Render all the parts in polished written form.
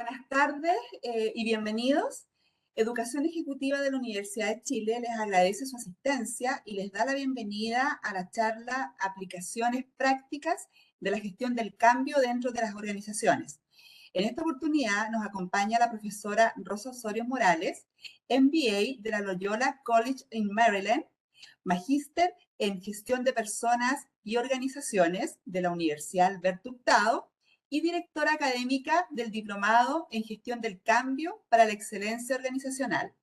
Buenas tardes y bienvenidos. Educación Ejecutiva de la Universidad de Chile les agradece su asistencia y les da la bienvenida a la charla Aplicaciones Prácticas de la Gestión del Cambio dentro de las organizaciones. En esta oportunidad nos acompaña la profesora Rosa Osorio Morales, MBA de la Loyola College in Maryland, Magíster en Gestión de Personas y Organizaciones de la Universidad Alberto Hurtado y directora académica del Diplomado en Gestión del Cambio para la Excelencia Organizacional.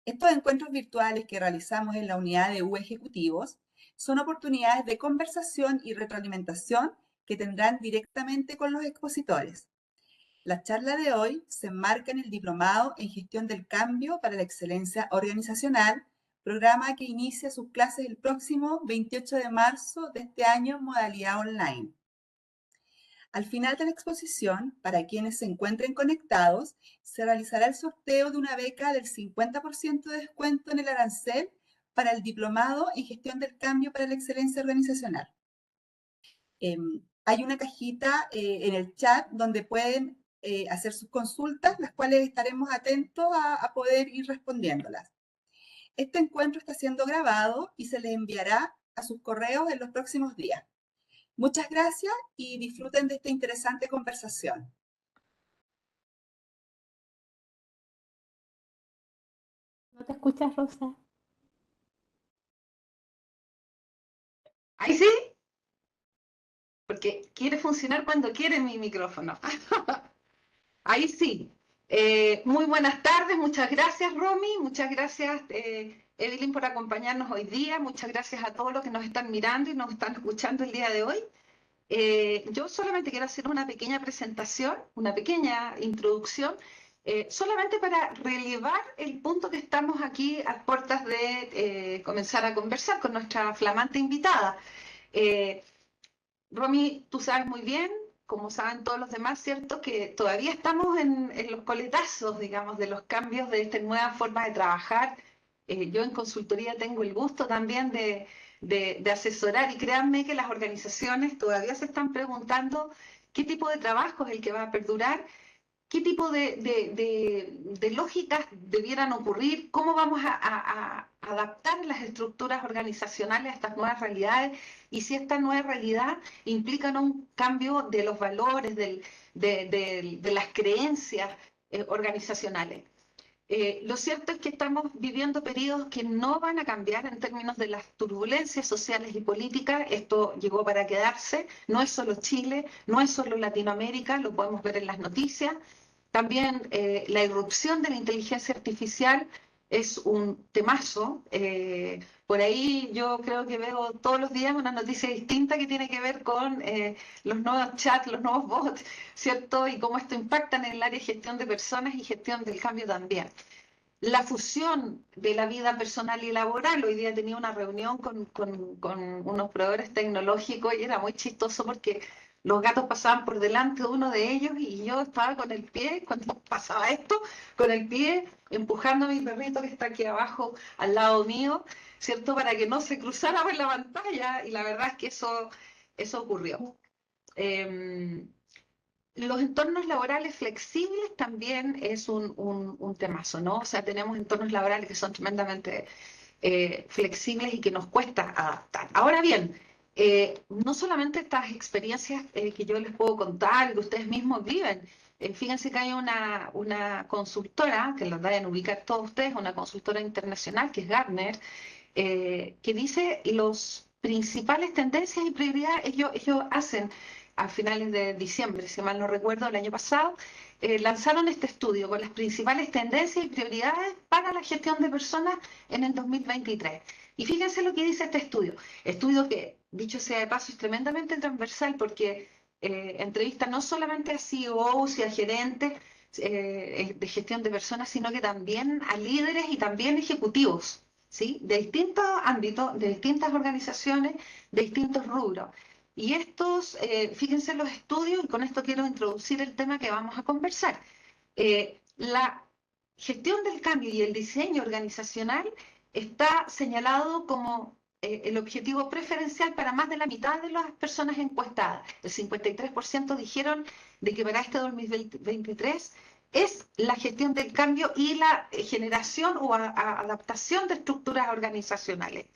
Estos encuentros virtuales que realizamos en la unidad de U Ejecutivos son oportunidades de conversación y retroalimentación que tendrán directamente con los expositores. La charla de hoy se enmarca en el Diplomado en Gestión del Cambio para la Excelencia Organizacional, programa que inicia sus clases el próximo 28 de marzo de este año en modalidad online. Al final de la exposición, para quienes se encuentren conectados, se realizará el sorteo de una beca del 50% de descuento en el arancel para el Diplomado en Gestión del Cambio para la Excelencia Organizacional. Hay una cajita en el chat donde pueden hacer sus consultas, las cuales estaremos atentos a poder ir respondiéndolas. Este encuentro está siendo grabado y se les enviará a sus correos en los próximos días. Muchas gracias y disfruten de esta interesante conversación. ¿No te escuchas, Rosa? Ahí sí, porque quiere funcionar cuando quiere mi micrófono. Ahí sí. Muy buenas tardes, muchas gracias Romy, muchas gracias Evelyn por acompañarnos hoy día, muchas gracias a todos los que nos están mirando y nos están escuchando el día de hoy. Yo solamente quiero hacer una pequeña presentación, una pequeña introducción, solamente para relevar el punto que estamos aquí a puertas de comenzar a conversar con nuestra flamante invitada. Romy, tú sabes muy bien, como saben todos los demás, ¿cierto?, que todavía estamos en los coletazos, digamos, de los cambios de esta nueva forma de trabajar. Yo en consultoría tengo el gusto también de asesorar y créanme que las organizaciones todavía se están preguntando qué tipo de trabajo es el que va a perdurar, qué tipo de lógicas debieran ocurrir, cómo vamos a adaptar las estructuras organizacionales a estas nuevas realidades y si esta nueva realidad implica un cambio de los valores, de las creencias organizacionales. Lo cierto es que estamos viviendo periodos que no van a cambiar en términos de las turbulencias sociales y políticas. Esto llegó para quedarse, no es solo Chile, no es solo Latinoamérica, lo podemos ver en las noticias. También la irrupción de la inteligencia artificial es un temazo. Por ahí yo creo que veo todos los días una noticia distinta que tiene que ver con los nuevos chats, los nuevos bots, ¿cierto? Y cómo esto impacta en el área de gestión de personas y gestión del cambio también. La fusión de la vida personal y laboral. Hoy día tenía una reunión con unos proveedores tecnológicos y era muy chistoso porque los gatos pasaban por delante de uno de ellos y yo estaba con el pie, cuando pasaba esto, con el pie empujando a mi perrito que está aquí abajo al lado mío, ¿cierto? Para que no se cruzara por la pantalla y la verdad es que eso ocurrió. Los entornos laborales flexibles también es un temazo, ¿no? O sea, tenemos entornos laborales que son tremendamente flexibles y que nos cuesta adaptar. Ahora bien, no solamente estas experiencias que yo les puedo contar, que ustedes mismos viven. Fíjense que hay una consultora, que la deben ubicar todos ustedes, una consultora internacional que es Gartner, que dice los principales tendencias y prioridades. Ellos hacen a finales de diciembre, si mal no recuerdo, el año pasado, lanzaron este estudio con las principales tendencias y prioridades para la gestión de personas en el 2023. Y fíjense lo que dice este estudio que, dicho sea de paso, es tremendamente transversal porque entrevista no solamente a CEOs y a gerentes de gestión de personas, sino que también a líderes y también ejecutivos, ¿sí?, de distintos ámbitos, de distintas organizaciones, de distintos rubros. Y estos, fíjense los estudios, y con esto quiero introducir el tema que vamos a conversar. La gestión del cambio y el diseño organizacional está señalado como el objetivo preferencial para más de la mitad de las personas encuestadas. El 53% dijeron de que para este 2023 es la gestión del cambio y la generación o adaptación de estructuras organizacionales.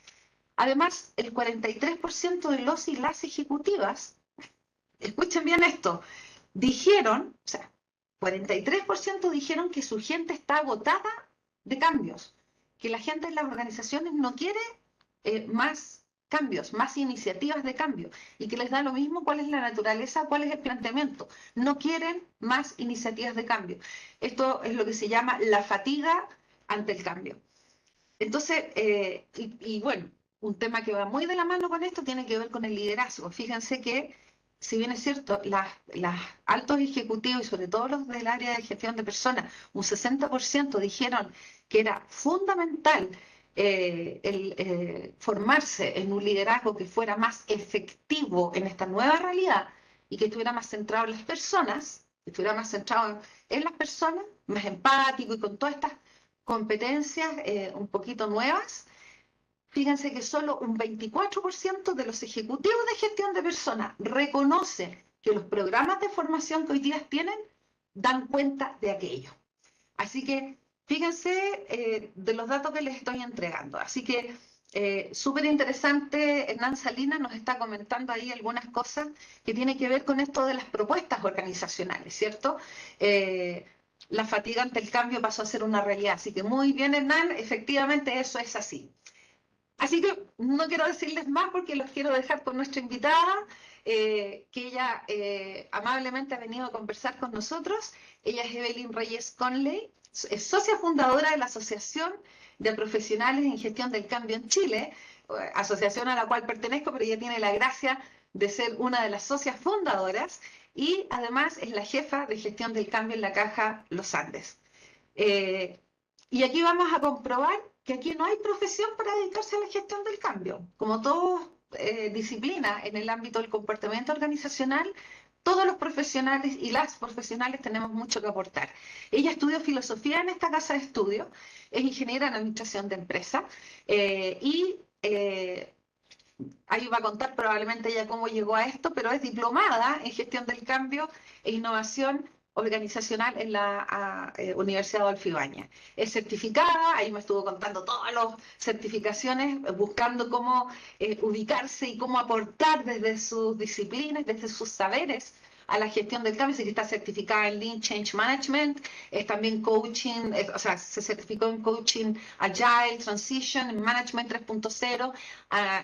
Además, el 43% de los y las ejecutivas, escuchen bien esto, dijeron, o sea, 43% dijeron que su gente está agotada de cambios, que la gente en las organizaciones no quiere más cambios, más iniciativas de cambio, y que les da lo mismo cuál es la naturaleza, cuál es el planteamiento. No quieren más iniciativas de cambio. Esto es lo que se llama la fatiga ante el cambio. Entonces, y bueno, un tema que va muy de la mano con esto tiene que ver con el liderazgo. Fíjense que, si bien es cierto, las altos ejecutivos y sobre todo los del área de gestión de personas, un 60% dijeron que era fundamental formarse en un liderazgo que fuera más efectivo en esta nueva realidad y que estuviera más centrado en las personas, que estuviera más centrado en las personas, más empático y con todas estas competencias un poquito nuevas. Fíjense que solo un 24% de los ejecutivos de gestión de personas reconocen que los programas de formación que hoy día tienen dan cuenta de aquello. Así que fíjense de los datos que les estoy entregando. Así que súper interesante, Hernán Salinas nos está comentando ahí algunas cosas que tienen que ver con esto de las propuestas organizacionales, ¿cierto? La fatiga ante el cambio pasó a ser una realidad. Así que muy bien, Hernán, efectivamente eso es así. Así que no quiero decirles más porque los quiero dejar con nuestra invitada, que ella amablemente ha venido a conversar con nosotros. Ella es Evelyn Reyes Conley, es socia fundadora de la Asociación de Profesionales en Gestión del Cambio en Chile, asociación a la cual pertenezco, pero ella tiene la gracia de ser una de las socias fundadoras y además es la jefa de Gestión del Cambio en la Caja Los Andes. Y aquí vamos a comprobar que aquí no hay profesión para dedicarse a la gestión del cambio. Como todas disciplinas en el ámbito del comportamiento organizacional, todos los profesionales y las profesionales tenemos mucho que aportar. Ella estudió filosofía en esta casa de estudio, es ingeniera en administración de empresa y ahí va a contar probablemente ella cómo llegó a esto, pero es diplomada en gestión del cambio e innovación organizacional en la Universidad Adolfo Ibáñez. Es certificada, ahí me estuvo contando todas las certificaciones, buscando cómo ubicarse y cómo aportar desde sus disciplinas, desde sus saberes a la gestión del cambio. Así que está certificada en Lean Change Management, es también coaching, o sea, se certificó en coaching Agile, Transition, en Management 3.0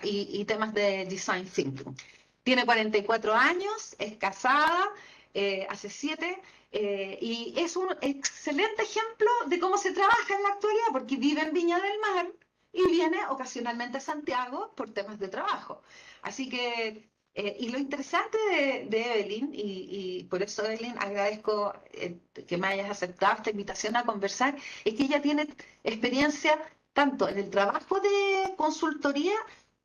y temas de Design Thinking. Tiene 44 años, es casada, hace 7, y es un excelente ejemplo de cómo se trabaja en la actualidad, porque vive en Viña del Mar y viene ocasionalmente a Santiago por temas de trabajo. Así que, y lo interesante de Evelyn, y por eso Evelyn agradezco que me hayas aceptado esta invitación a conversar, es que ella tiene experiencia tanto en el trabajo de consultoría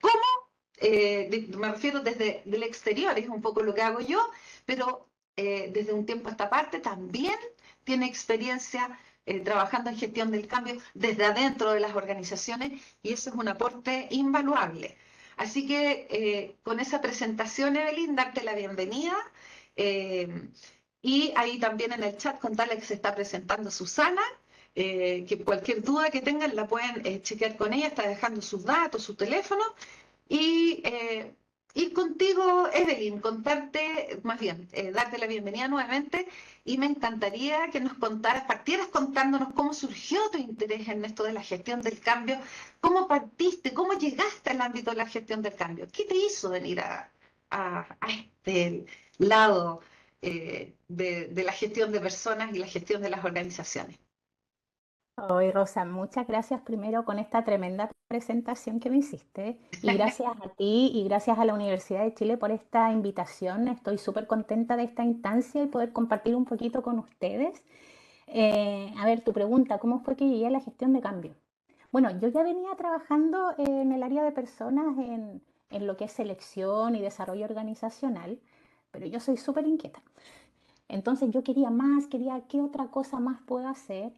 como, me refiero desde el exterior, es un poco lo que hago yo, pero desde un tiempo a esta parte también tiene experiencia trabajando en gestión del cambio desde adentro de las organizaciones y eso es un aporte invaluable. Así que con esa presentación, Evelyn, darte la bienvenida y ahí también en el chat contarle que se está presentando Susana, que cualquier duda que tengan la pueden chequear con ella, está dejando sus datos, su teléfono y ir contigo, Evelyn, contarte, más bien, darte la bienvenida nuevamente y me encantaría que nos contaras, partieras contándonos cómo surgió tu interés en esto de la gestión del cambio, cómo partiste, cómo llegaste al ámbito de la gestión del cambio, qué te hizo venir a este lado de la gestión de personas y la gestión de las organizaciones. Hoy, Rosa, muchas gracias primero con esta tremenda presentación que me hiciste y gracias a ti y gracias a la Universidad de Chile por esta invitación. Estoy súper contenta de esta instancia y poder compartir un poquito con ustedes. A ver, tu pregunta, ¿cómo fue que llegué a la gestión de cambio? Bueno, yo ya venía trabajando en el área de personas en lo que es selección y desarrollo organizacional, pero yo soy súper inquieta. Entonces yo quería más, quería qué otra cosa más puedo hacer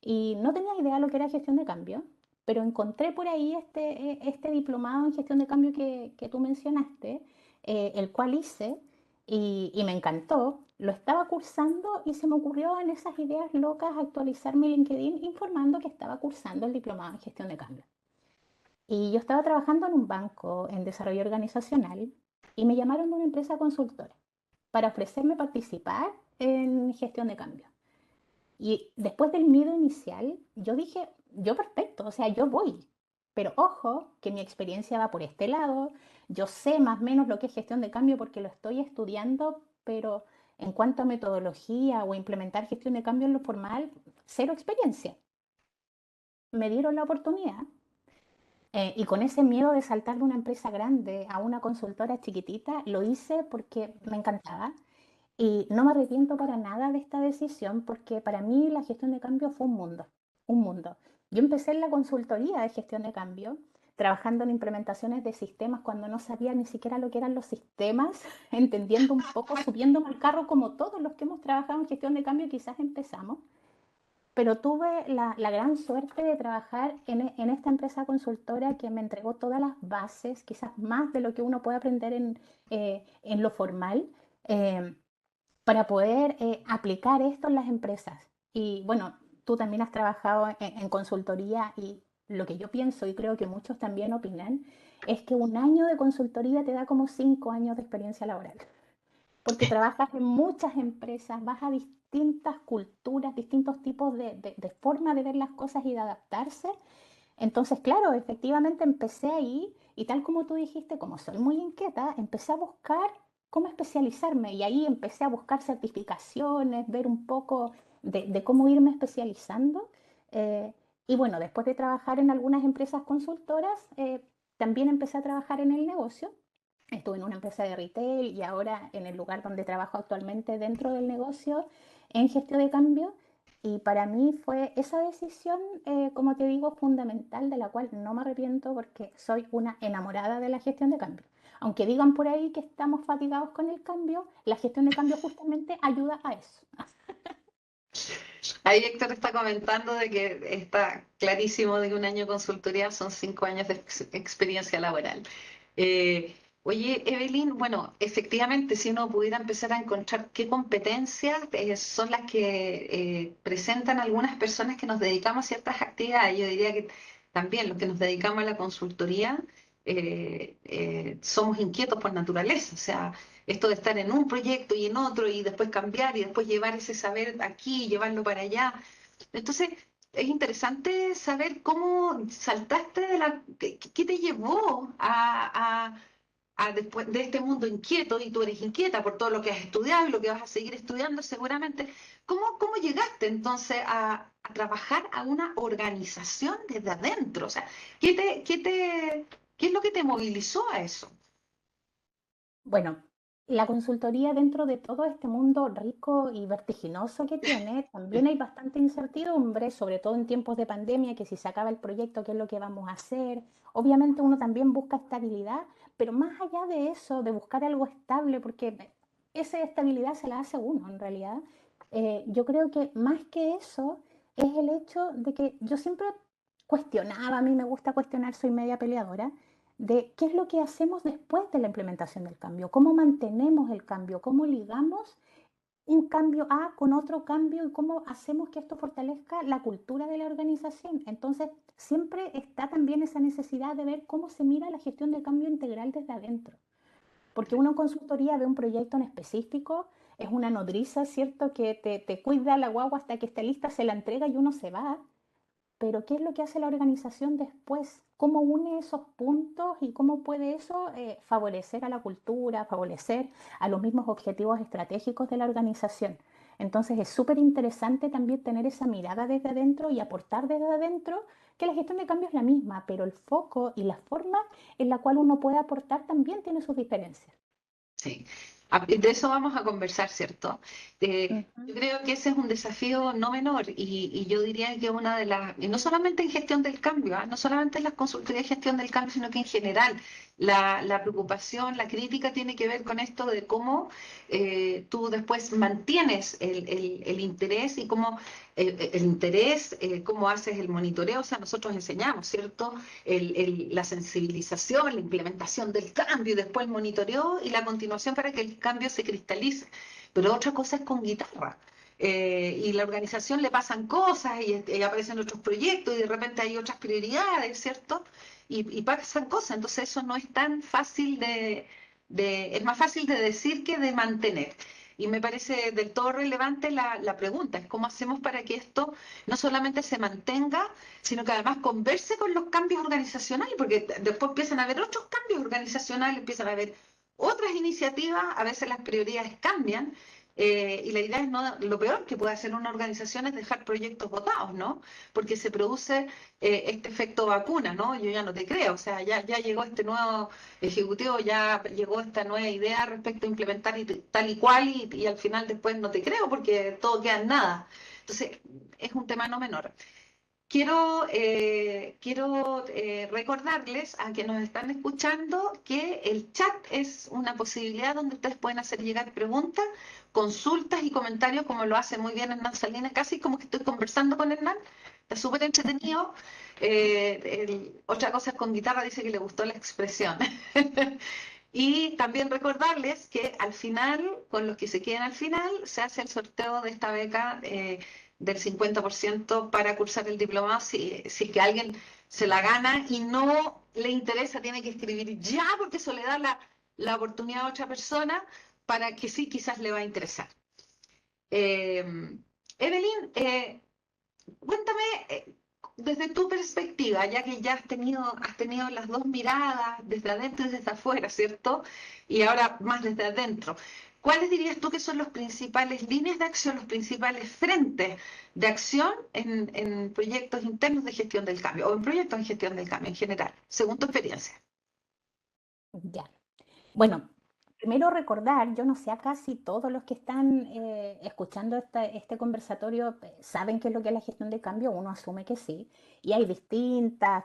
y no tenía idea de lo que era gestión de cambio. pero encontré por ahí este diplomado en gestión de cambio que tú mencionaste, el cual hice y me encantó. Lo estaba cursando y se me ocurrió en esas ideas locas actualizar mi LinkedIn informando que estaba cursando el diplomado en gestión de cambio. Y yo estaba trabajando en un banco en desarrollo organizacional y me llamaron de una empresa consultora para ofrecerme participar en gestión de cambio. Y después del miedo inicial, yo dije, yo perfecto, o sea, yo voy. Pero ojo, que mi experiencia va por este lado, yo sé más o menos lo que es gestión de cambio porque lo estoy estudiando, pero en cuanto a metodología o implementar gestión de cambio en lo formal, cero experiencia. Me dieron la oportunidad y con ese miedo de saltar de una empresa grande a una consultora chiquitita, lo hice porque me encantaba y no me arrepiento para nada de esta decisión porque para mí la gestión de cambio fue un mundo, un mundo. Yo empecé en la consultoría de gestión de cambio, trabajando en implementaciones de sistemas cuando no sabía ni siquiera lo que eran los sistemas, entendiendo un poco, subiéndome al carro como todos los que hemos trabajado en gestión de cambio quizás empezamos. Pero tuve la gran suerte de trabajar en esta empresa consultora que me entregó todas las bases, quizás más de lo que uno puede aprender en lo formal, eh, para poder aplicar esto en las empresas. Y bueno, tú también has trabajado en consultoría y lo que yo pienso y creo que muchos también opinan es que un año de consultoría te da como 5 años de experiencia laboral porque trabajas en muchas empresas, vas a distintas culturas, distintos tipos de forma de ver las cosas y de adaptarse. Entonces, claro, efectivamente empecé ahí y tal como tú dijiste, como soy muy inquieta, empecé a buscar cómo especializarme y ahí empecé a buscar certificaciones, ver un poco de cómo irme especializando. Eh, y bueno, después de trabajar en algunas empresas consultoras, también empecé a trabajar en el negocio. Estuve en una empresa de retail y ahora en el lugar donde trabajo actualmente dentro del negocio en gestión de cambio. Y para mí fue esa decisión, como te digo, fundamental, de la cual no me arrepiento porque soy una enamorada de la gestión de cambio. Aunque digan por ahí que estamos fatigados con el cambio, la gestión de cambio justamente ayuda a eso. Ahí Héctor está comentando de que está clarísimo de que un año de consultoría son 5 años de experiencia laboral. Oye, Evelyn, bueno, efectivamente, si uno pudiera empezar a encontrar qué competencias son las que presentan algunas personas que nos dedicamos a ciertas actividades, yo diría que también los que nos dedicamos a la consultoría somos inquietos por naturaleza, o sea, esto de estar en un proyecto y en otro y después cambiar y después llevar ese saber aquí y llevarlo para allá. Entonces, es interesante saber cómo saltaste qué te llevó a después de este mundo inquieto, y tú eres inquieta por todo lo que has estudiado y lo que vas a seguir estudiando seguramente. ¿Cómo llegaste entonces a trabajar a una organización desde adentro? O sea, ¿qué es lo que te movilizó a eso? Bueno, la consultoría dentro de todo este mundo rico y vertiginoso que tiene, también hay bastante incertidumbre, sobre todo en tiempos de pandemia, que si se acaba el proyecto, ¿qué es lo que vamos a hacer? Obviamente uno también busca estabilidad, pero más allá de eso, de buscar algo estable, porque esa estabilidad se la hace uno en realidad, yo creo que más que eso es el hecho de que yo siempre cuestionaba, a mí me gusta cuestionar, soy media peleadora de qué es lo que hacemos después de la implementación del cambio, cómo mantenemos el cambio, cómo ligamos un cambio A con otro cambio y cómo hacemos que esto fortalezca la cultura de la organización. Entonces, siempre está también esa necesidad de ver cómo se mira la gestión de cambio integral desde adentro. Porque uno en consultoría ve un proyecto en específico, es una nodriza, ¿cierto? Que te cuida la guagua hasta que esté lista, se la entrega y uno se va, pero ¿qué es lo que hace la organización después? ¿Cómo une esos puntos y cómo puede eso favorecer a la cultura, favorecer a los mismos objetivos estratégicos de la organización? Entonces es súper interesante también tener esa mirada desde adentro y aportar desde adentro que la gestión de cambio es la misma, pero el foco y la forma en la cual uno puede aportar también tiene sus diferencias. Sí. De eso vamos a conversar, ¿cierto? Yo Ujú. creo que ese es un desafío no menor y yo diría que una de las, y no solamente en gestión del cambio, ¿ah? No solamente en las consultorías de gestión del cambio, sino que en general la preocupación, la crítica tiene que ver con esto de cómo tú después mantienes el interés y cómo el interés, cómo haces el monitoreo, o sea, nosotros enseñamos, ¿cierto? La sensibilización, la implementación del cambio y después el monitoreo y la continuación para que el cambio se cristalice. Pero otra cosa es con guitarra. Y la organización le pasan cosas y aparecen otros proyectos y de repente hay otras prioridades, ¿cierto? Y pasan cosas, entonces eso no es tan fácil es más fácil de decir que de mantener. Y me parece del todo relevante la pregunta, es cómo hacemos para que esto no solamente se mantenga, sino que además converse con los cambios organizacionales, porque después empiezan a haber otros cambios organizacionales, empiezan a haber otras iniciativas, a veces las prioridades cambian, y la idea es no, lo peor que puede hacer una organización es dejar proyectos botados, ¿no? Porque se produce este efecto vacuna, ¿no? Yo ya no te creo, o sea, ya llegó este nuevo ejecutivo, ya llegó esta nueva idea respecto a implementar tal y cual, y al final después no te creo porque todo queda en nada. Entonces, es un tema no menor. Quiero recordarles a que nos están escuchando que el chat es una posibilidad donde ustedes pueden hacer llegar preguntas, consultas y comentarios, como lo hace muy bien Hernán Salinas, casi como que estoy conversando con Hernán. Está súper entretenido. Otra cosa es con guitarra, dice que le gustó la expresión. Y también recordarles que al final, con los que se queden al final, se hace el sorteo de esta beca del 50% para cursar el diplomado. Si es que alguien se la gana y no le interesa, tiene que escribir ya, porque eso le da la oportunidad a otra persona para que sí, quizás le va a interesar. Eh, Evelyn, cuéntame, desde tu perspectiva, ya que ya has tenido las dos miradas, desde adentro y desde afuera, ¿cierto? Y ahora más desde adentro. ¿Cuáles dirías tú que son las principales líneas de acción, los principales frentes de acción en proyectos internos de gestión del cambio o en proyectos de gestión del cambio en general, según tu experiencia? Ya. Bueno, primero recordar, yo no sé acá si todos los que están escuchando este conversatorio saben qué es lo que es la gestión de cambio, uno asume que sí, y hay distintas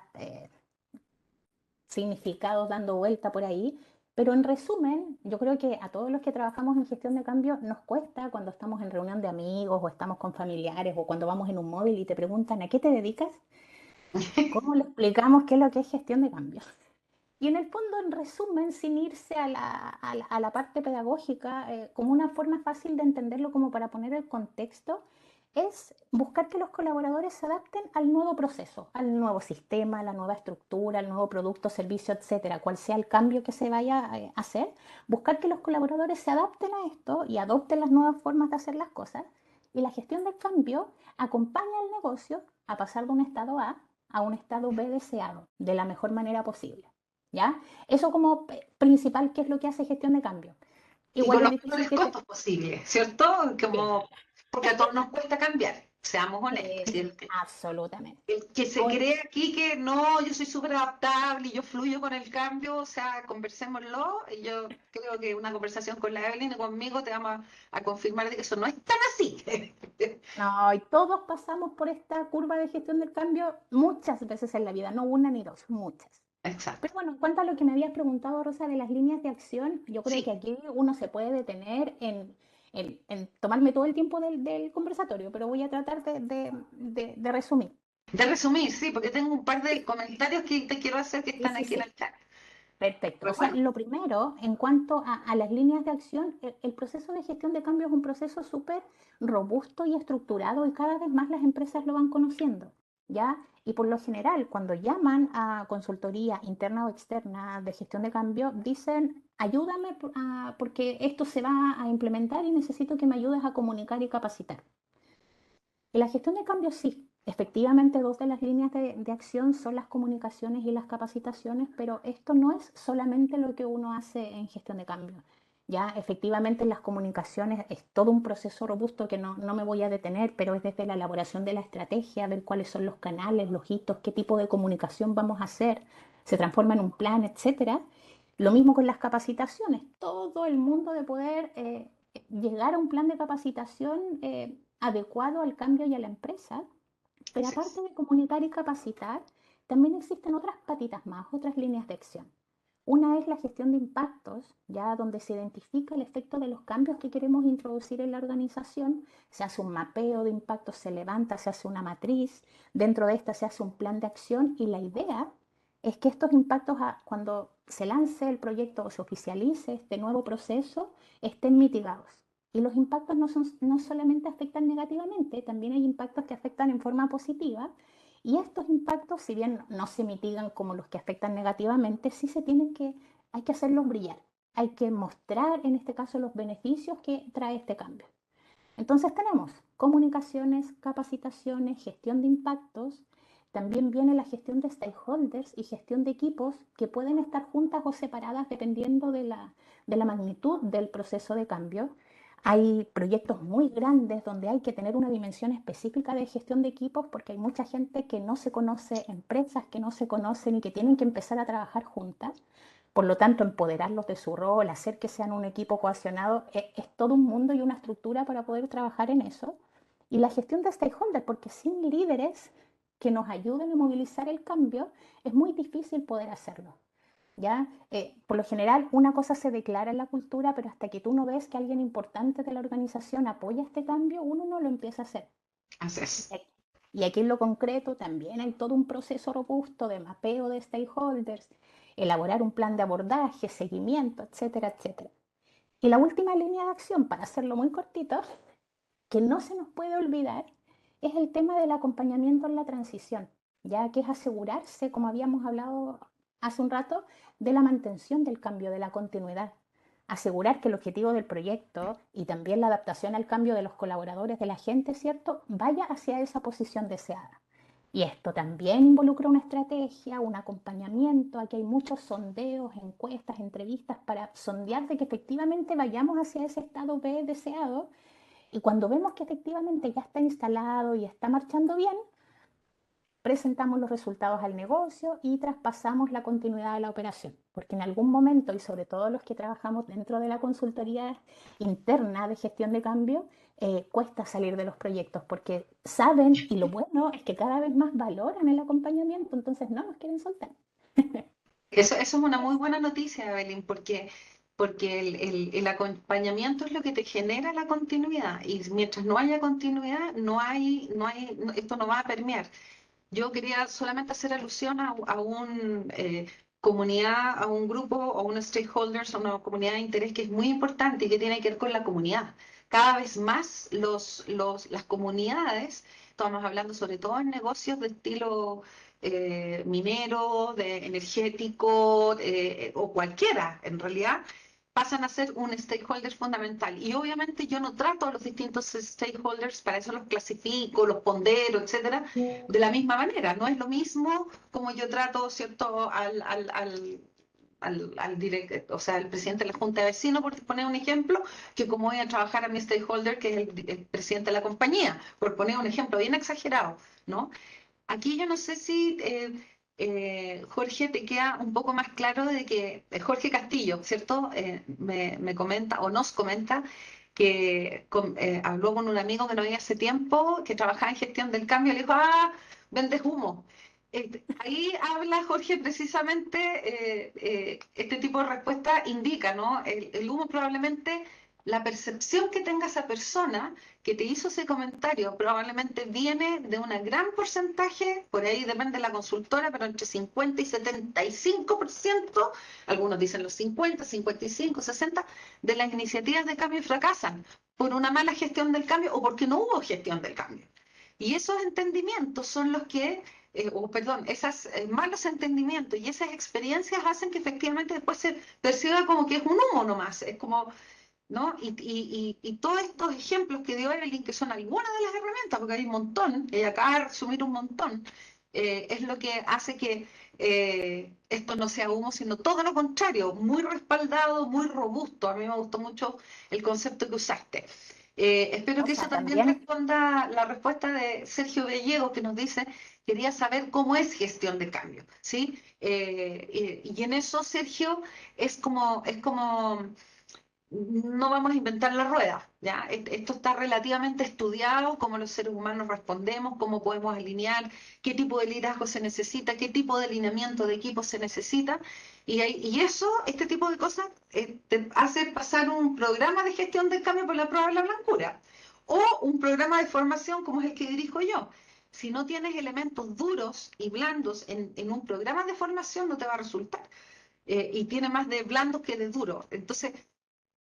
significados dando vuelta por ahí, pero en resumen, yo creo que a todos los que trabajamos en gestión de cambio nos cuesta cuando estamos en reunión de amigos o estamos con familiares o cuando vamos en un móvil y te preguntan ¿a qué te dedicas? ¿Cómo le explicamos qué es lo que es gestión de cambio? Y en el fondo, en resumen, sin irse a la parte pedagógica, como una forma fácil de entenderlo, como para poner el contexto, es buscar que los colaboradores se adapten al nuevo proceso, al nuevo sistema, a la nueva estructura, al nuevo producto, servicio, etcétera, cual sea el cambio que se vaya a hacer, buscar que los colaboradores se adapten a esto y adopten las nuevas formas de hacer las cosas. Y la gestión del cambio acompaña al negocio a pasar de un estado A un estado B deseado, de la mejor manera posible. ¿Ya? Eso como principal, ¿qué es lo que hace gestión de cambio? Y Igual con es los difícil menores que te... costos posibles, ¿cierto? Sí, Porque a todos nos cuesta cambiar, seamos honestos. absolutamente. El que se Hoy, cree aquí que no, yo soy súper adaptable y yo fluyo con el cambio, o sea, conversémoslo. Y yo creo que una conversación con la Evelyn y conmigo te vamos a confirmar de que eso no es tan así. no, y todos pasamos por esta curva de gestión del cambio muchas veces en la vida, no una ni dos, muchas. Exacto. Pero bueno, en cuanto a lo que me habías preguntado, Rosa, de las líneas de acción, yo creo que Sí, aquí uno se puede detener en tomarme todo el tiempo del conversatorio, pero voy a tratar de resumir. de resumir, sí, porque tengo un par de Sí, comentarios que te quiero hacer que sí, están sí, aquí en sí. el chat. Perfecto. O Pero sea, bueno, lo primero, en cuanto a las líneas de acción, el proceso de gestión de cambio es un proceso súper robusto y estructurado y cada vez más las empresas lo van conociendo, ¿ya? Y por lo general, cuando llaman a consultoría interna o externa de gestión de cambio, dicen, ayúdame porque esto se va a implementar y necesito que me ayudes a comunicar y capacitar. En la gestión de cambios sí, efectivamente dos de las líneas de acción son las comunicaciones y las capacitaciones, pero esto no es solamente lo que uno hace en gestión de cambio. Ya efectivamente en las comunicaciones es todo un proceso robusto que no me voy a detener, pero es desde la elaboración de la estrategia, ver cuáles son los canales, los hitos, qué tipo de comunicación vamos a hacer, se transforma en un plan, etcétera. Lo mismo con las capacitaciones, todo el mundo de poder llegar a un plan de capacitación adecuado al cambio y a la empresa. Pero Así aparte es. de comunicar y capacitar, también existen otras patitas más, otras líneas de acción. Una es la gestión de impactos, ya donde se identifica el efecto de los cambios que queremos introducir en la organización, se hace un mapeo de impactos, se levanta, se hace una matriz, dentro de esta se hace un plan de acción y la idea es que estos impactos, cuando se lance el proyecto o se oficialice este nuevo proceso, estén mitigados. Y los impactos no solamente afectan negativamente, también hay impactos que afectan en forma positiva. Y estos impactos, si bien no se mitigan como los que afectan negativamente, sí hay que hacerlos brillar. Hay que mostrar, en este caso, los beneficios que trae este cambio. Entonces tenemos comunicaciones, capacitaciones, gestión de impactos. También viene la gestión de stakeholders y gestión de equipos que pueden estar juntas o separadas dependiendo de la magnitud del proceso de cambio. Hay proyectos muy grandes donde hay que tener una dimensión específica de gestión de equipos porque hay mucha gente que no se conoce, empresas que no se conocen y que tienen que empezar a trabajar juntas. Por lo tanto, empoderarlos de su rol, hacer que sean un equipo cohesionado, es todo un mundo y una estructura para poder trabajar en eso. Y la gestión de stakeholders, porque sin líderes que nos ayuden a movilizar el cambio, es muy difícil poder hacerlo. ¿Ya? Por lo general, una cosa se declara en la cultura, pero hasta que tú no ves que alguien importante de la organización apoya este cambio, uno no lo empieza a hacer. Así es. Y aquí en lo concreto también hay todo un proceso robusto de mapeo de stakeholders, elaborar un plan de abordaje, seguimiento, etcétera, etcétera. Y la última línea de acción, para hacerlo muy cortito, que no se nos puede olvidar, es el tema del acompañamiento en la transición, ya que es asegurarse, como habíamos hablado hace un rato, de la mantención del cambio, de la continuidad. Asegurar que el objetivo del proyecto y también la adaptación al cambio de los colaboradores, de la gente, ¿cierto?, vaya hacia esa posición deseada. Y esto también involucra una estrategia, un acompañamiento. Aquí hay muchos sondeos, encuestas, entrevistas para sondear de que efectivamente vayamos hacia ese estado B deseado. Y cuando vemos que efectivamente ya está instalado y está marchando bien, presentamos los resultados al negocio y traspasamos la continuidad de la operación. Porque en algún momento, y sobre todo los que trabajamos dentro de la consultoría interna de gestión de cambio, cuesta salir de los proyectos porque saben, y lo bueno es que cada vez más valoran el acompañamiento, entonces no nos quieren soltar. Eso es una muy buena noticia, Evelyn, porque el acompañamiento es lo que te genera la continuidad y mientras no haya continuidad, esto no va a permear. Yo quería solamente hacer alusión a un comunidad, a un grupo, a unos stakeholders, a una comunidad de interés que es muy importante y que tiene que ver con la comunidad. Cada vez más las comunidades, estamos hablando sobre todo en negocios de estilo minero, de energético o cualquiera, en realidad, pasan a ser un stakeholder fundamental. Y obviamente yo no trato a los distintos stakeholders, para eso los clasifico, los pondero, etcétera, de la misma manera. No es lo mismo como yo trato, ¿cierto?, o sea, al presidente de la Junta de Vecinos, por poner un ejemplo, que como voy a trabajar a mi stakeholder, que es el presidente de la compañía, por poner un ejemplo bien exagerado, ¿no? Aquí yo no sé si, Jorge, te queda un poco más claro de que Jorge Castillo, ¿cierto? Me comenta o nos comenta que habló con un amigo que no había hace tiempo, que trabajaba en gestión del cambio, y le dijo, ah, vendes humo. Ahí habla Jorge precisamente, este tipo de respuesta indica, ¿no? El humo probablemente, la percepción que tenga esa persona que te hizo ese comentario probablemente viene de un gran porcentaje, por ahí depende de la consultora, pero entre 50 y 75%, algunos dicen los 50, 55, 60, de las iniciativas de cambio fracasan por una mala gestión del cambio o porque no hubo gestión del cambio. Y esos entendimientos son los que, perdón, esos malos entendimientos y esas experiencias hacen que efectivamente después se perciba como que es un humo nomás, es como, ¿no? Y todos estos ejemplos que dio Evelyn, que son algunas de las herramientas, porque hay un montón, y acaba de resumir un montón, es lo que hace que esto no sea humo, sino todo lo contrario, muy respaldado, muy robusto. A mí me gustó mucho el concepto que usaste. Espero O que eso sea, también también responda la respuesta de Sergio Gallegos, que nos dice quería saber cómo es gestión de cambio, ¿sí? Y en eso, Sergio, es como no vamos a inventar la rueda, ¿ya? Esto está relativamente estudiado, cómo los seres humanos respondemos, cómo podemos alinear, qué tipo de liderazgo se necesita, qué tipo de alineamiento de equipo se necesita, y eso, este tipo de cosas, te hace pasar un programa de gestión del cambio por la prueba de la blancura, o un programa de formación como es el que dirijo yo. Si no tienes elementos duros y blandos en un programa de formación, no te va a resultar. Y tiene más de blandos que de duros. Entonces,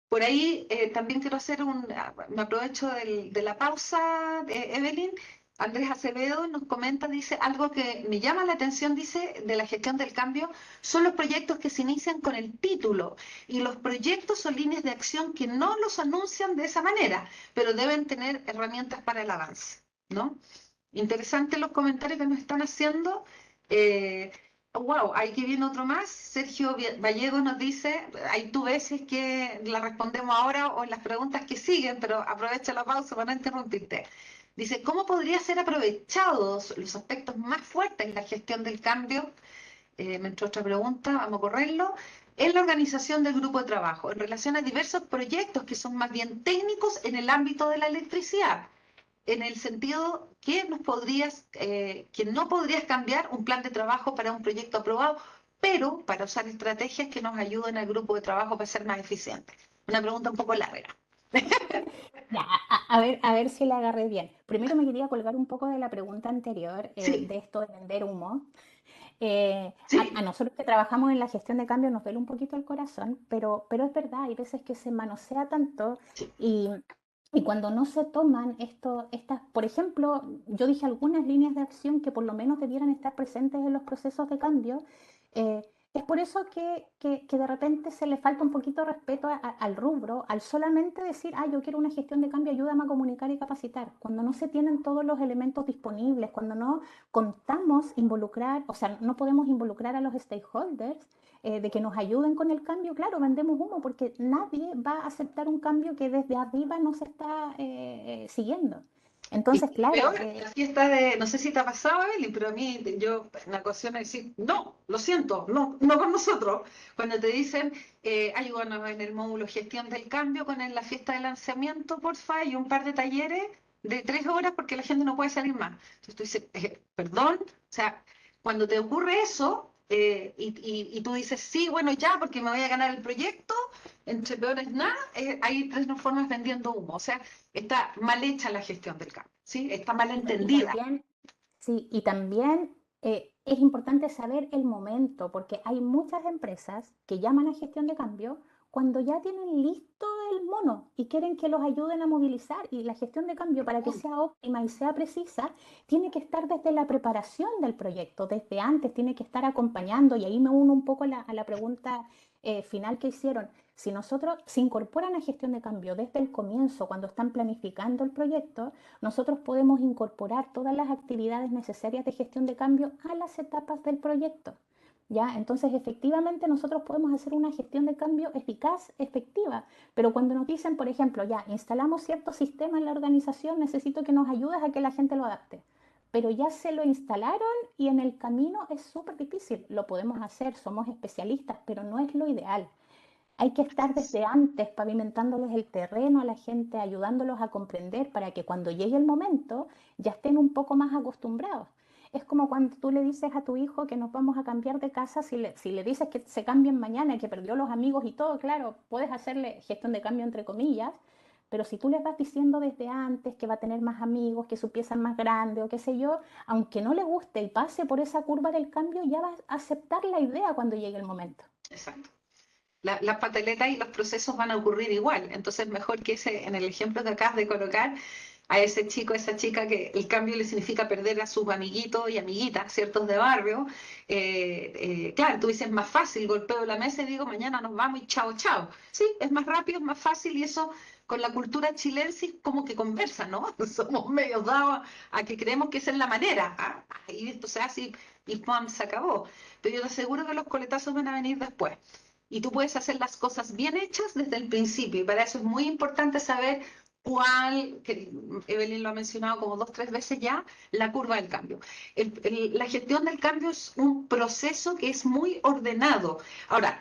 por ahí también quiero hacer me aprovecho de la pausa, Evelyn. Andrés Acevedo nos comenta, dice, algo que me llama la atención, dice, de la gestión del cambio, son los proyectos que se inician con el título y los proyectos o líneas de acción que no los anuncian de esa manera, pero deben tener herramientas para el avance, ¿no? Interesantes los comentarios que nos están haciendo. Eh, wow, aquí viene otro más. Sergio Vallejo nos dice, hay tú veces que la respondemos ahora o en las preguntas que siguen, pero aprovecha la pausa para no interrumpirte. Dice, ¿cómo podría ser aprovechados los aspectos más fuertes en la gestión del cambio? Me entró otra pregunta, vamos a correrlo. En la organización del grupo de trabajo, en relación a diversos proyectos que son más bien técnicos en el ámbito de la electricidad, en el sentido que que no podrías cambiar un plan de trabajo para un proyecto aprobado, pero para usar estrategias que nos ayuden al grupo de trabajo para ser más eficientes. Una pregunta un poco larga. Ya, a ver si la agarré bien. Primero me quería colgar un poco de la pregunta anterior, Sí, de esto de vender humo. A sí, nosotros que trabajamos en la gestión de cambio nos duele un poquito el corazón, pero es verdad, hay veces que se manosea tanto sí. y, y cuando no se toman estas, por ejemplo, yo dije algunas líneas de acción que por lo menos debieran estar presentes en los procesos de cambio. eh, es por eso que de repente se le falta un poquito de respeto al rubro, al solamente decir, ah, yo quiero una gestión de cambio, ayúdame a comunicar y capacitar, cuando no se tienen todos los elementos disponibles, cuando no contamos involucrar, o sea, no podemos involucrar a los stakeholders de que nos ayuden con el cambio. Claro, vendemos humo porque nadie va a aceptar un cambio que desde arriba no se está siguiendo. Y Entonces, claro, peor, la fiesta de, no sé si te ha pasado, Eli, pero a mí, yo, una ocasión es decir, no, lo siento, no, no con nosotros. Cuando te dicen, ayúdanos en el módulo gestión del cambio con la fiesta de lanzamiento, porfa, y un par de talleres de 3 horas porque la gente no puede salir más. Entonces tú dices, perdón, o sea, cuando te ocurre eso, y tú dices, sí, bueno, ya, porque me voy a ganar el proyecto, entre peores nada, hay tres formas vendiendo humo. O sea, está mal hecha la gestión del cambio, ¿sí? Está mal y entendida. también sí, y también es importante saber el momento, porque hay muchas empresas que llaman a gestión de cambio cuando ya tienen listo el mono y quieren que los ayuden a movilizar. Y la gestión de cambio, para que sea óptima y sea precisa, tiene que estar desde la preparación del proyecto, desde antes, tiene que estar acompañando. Y ahí me uno un poco a la pregunta final que hicieron. Si nosotros se incorporan a gestión de cambio desde el comienzo, cuando están planificando el proyecto, nosotros podemos incorporar todas las actividades necesarias de gestión de cambio a las etapas del proyecto. ¿Ya? Entonces, efectivamente, nosotros podemos hacer una gestión de cambio eficaz, efectiva, pero cuando nos dicen, por ejemplo, ya instalamos cierto sistema en la organización, necesito que nos ayudes a que la gente lo adapte. Pero ya se lo instalaron y en el camino es súper difícil. Lo podemos hacer, somos especialistas, pero no es lo ideal. Hay que estar desde antes pavimentándoles el terreno a la gente, ayudándolos a comprender para que cuando llegue el momento ya estén un poco más acostumbrados. Es como cuando tú le dices a tu hijo que nos vamos a cambiar de casa, si le dices que se cambien mañana, que perdió los amigos y todo, claro, puedes hacerle gestión de cambio entre comillas, pero si tú les vas diciendo desde antes que va a tener más amigos, que su pieza es más grande o qué sé yo, aunque no le guste y pase por esa curva del cambio, ya va a aceptar la idea cuando llegue el momento. Exacto. Las pataletas y los procesos van a ocurrir igual. Entonces, mejor que en el ejemplo que acabas de colocar, a ese chico, a esa chica, que el cambio le significa perder a sus amiguitos y amiguitas, ciertos de barrio. Claro, tú dices más fácil, golpeo la mesa y digo, mañana nos vamos y chao, chao. Sí, es más rápido, es más fácil y eso con la cultura chilensis como que conversa, ¿no? Somos medios dados a que creemos que esa es la manera. Y esto se hace y ¡pum! Se acabó. Pero yo te aseguro que los coletazos van a venir después. Y tú puedes hacer las cosas bien hechas desde el principio. Y para eso es muy importante saber cual, que Evelyn lo ha mencionado como 2 o 3 veces ya, la curva del cambio. La gestión del cambio es un proceso que es muy ordenado. Ahora,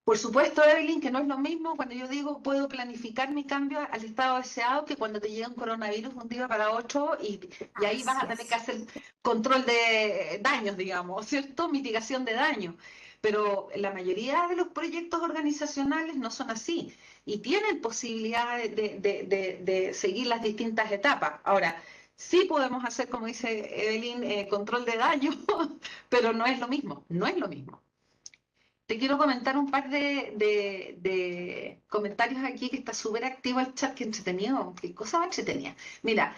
por supuesto, Evelyn, que no es lo mismo cuando yo digo puedo planificar mi cambio al estado deseado que cuando te llega un coronavirus de un día para otro y ahí vas Así a tener que es. hacer control de daños, digamos, ¿cierto? Mitigación de daños. Pero la mayoría de los proyectos organizacionales no son así y tienen posibilidad de seguir las distintas etapas. Ahora, sí podemos hacer, como dice Evelyn, control de daños, pero no es lo mismo, no es lo mismo. Te quiero comentar un par de comentarios aquí que está súper activo el chat, que entretenido, qué cosa más entretenida. Mira,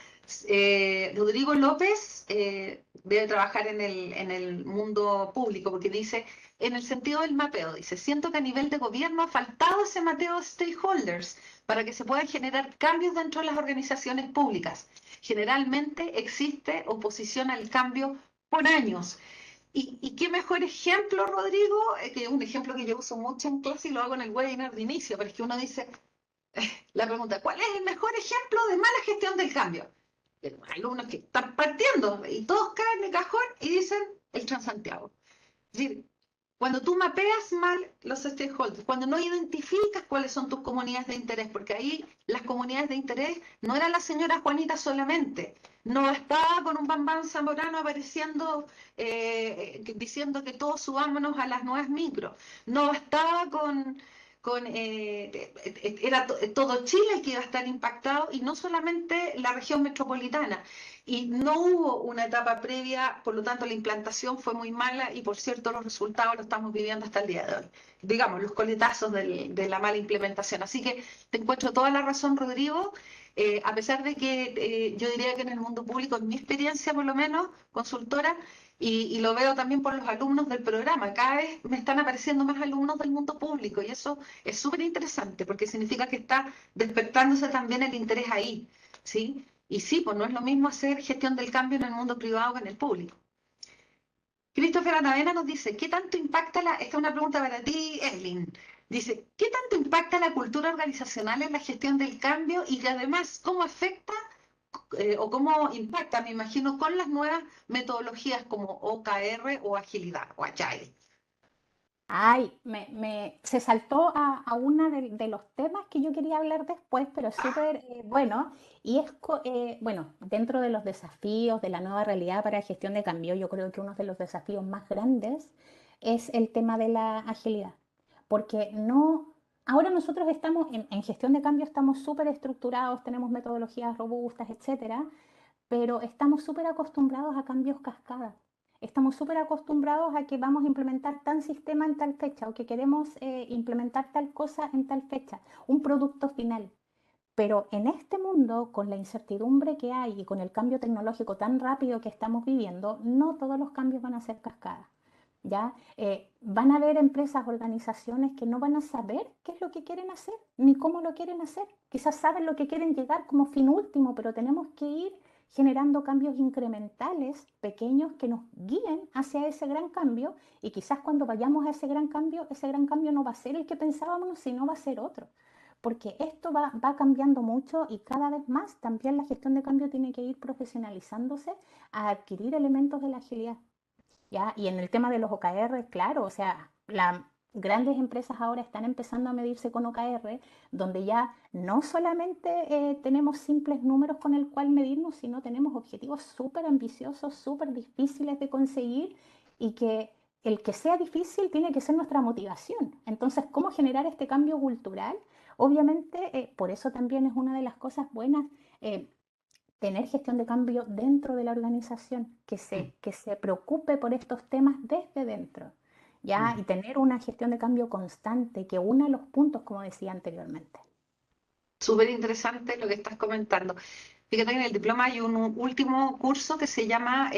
Rodrigo López debe trabajar en el mundo público porque dice, en el sentido del mapeo, dice, siento que a nivel de gobierno ha faltado ese mapeo de stakeholders para que se puedan generar cambios dentro de las organizaciones públicas. Generalmente existe oposición al cambio por años. Y qué mejor ejemplo, Rodrigo, que un ejemplo que yo uso mucho en clase y lo hago en el webinar de inicio, pero es que uno dice, la pregunta, ¿cuál es el mejor ejemplo de mala gestión del cambio? Hay alumnos que están partiendo y todos caen de cajón y dicen el Transantiago. Es decir, cuando tú mapeas mal los stakeholders, cuando no identificas cuáles son tus comunidades de interés, porque ahí las comunidades de interés no era la señora Juanita solamente, no estaba con un Bambán Zamorano apareciendo diciendo que todos subámonos a las nuevas micros, no estaba era todo Chile el que iba a estar impactado y no solamente la región metropolitana. Y no hubo una etapa previa, por lo tanto la implantación fue muy mala y por cierto los resultados los estamos viviendo hasta el día de hoy. Digamos, los coletazos de la mala implementación. Así que te encuentro toda la razón, Rodrigo. A pesar de que yo diría que en el mundo público, en mi experiencia por lo menos, consultora, y lo veo también por los alumnos del programa, cada vez me están apareciendo más alumnos del mundo público y eso es súper interesante porque significa que está despertándose también el interés ahí, ¿sí? Y sí, pues no es lo mismo hacer gestión del cambio en el mundo privado que en el público. Christopher Anavena nos dice, ¿qué tanto impacta esta es una pregunta para ti, Evelyn. Dice, ¿qué tanto impacta la cultura organizacional en la gestión del cambio y que además cómo afecta o cómo impacta, me imagino, con las nuevas metodologías como OKR o agilidad o Agile? Ay, se saltó a uno de los temas que yo quería hablar después, pero súper bueno. Y es, bueno, dentro de los desafíos de la nueva realidad para gestión de cambio, yo creo que uno de los desafíos más grandes es el tema de la agilidad. Porque no, ahora nosotros estamos en gestión de cambio, estamos súper estructurados, tenemos metodologías robustas, etcétera, pero estamos súper acostumbrados a cambios cascada. Estamos súper acostumbrados a que vamos a implementar tal sistema en tal fecha o que queremos implementar tal cosa en tal fecha, un producto final. Pero en este mundo, con la incertidumbre que hay y con el cambio tecnológico tan rápido que estamos viviendo, no todos los cambios van a ser cascadas. ¿Ya? Van a haber empresas, organizaciones que no van a saber qué es lo que quieren hacer, ni cómo lo quieren hacer. Quizás saben lo que quieren llegar como fin último, pero tenemos que ir generando cambios incrementales, pequeños, que nos guíen hacia ese gran cambio y quizás cuando vayamos a ese gran cambio no va a ser el que pensábamos, sino va a ser otro. Porque esto va cambiando mucho y cada vez más también la gestión de cambio tiene que ir profesionalizándose a adquirir elementos de la agilidad. ¿Ya? Y en el tema de los OKR, claro, o sea, las grandes empresas ahora están empezando a medirse con OKR, donde ya no solamente tenemos simples números con el cual medirnos, sino tenemos objetivos súper ambiciosos, súper difíciles de conseguir y que el que sea difícil tiene que ser nuestra motivación. Entonces, ¿cómo generar este cambio cultural? Obviamente, por eso también es una de las cosas buenas. Tener gestión de cambio dentro de la organización, que se preocupe por estos temas desde dentro, ¿ya? Y tener una gestión de cambio constante que una los puntos, como decía anteriormente. Súper interesante lo que estás comentando. Fíjate que en el diploma hay un último curso que se llama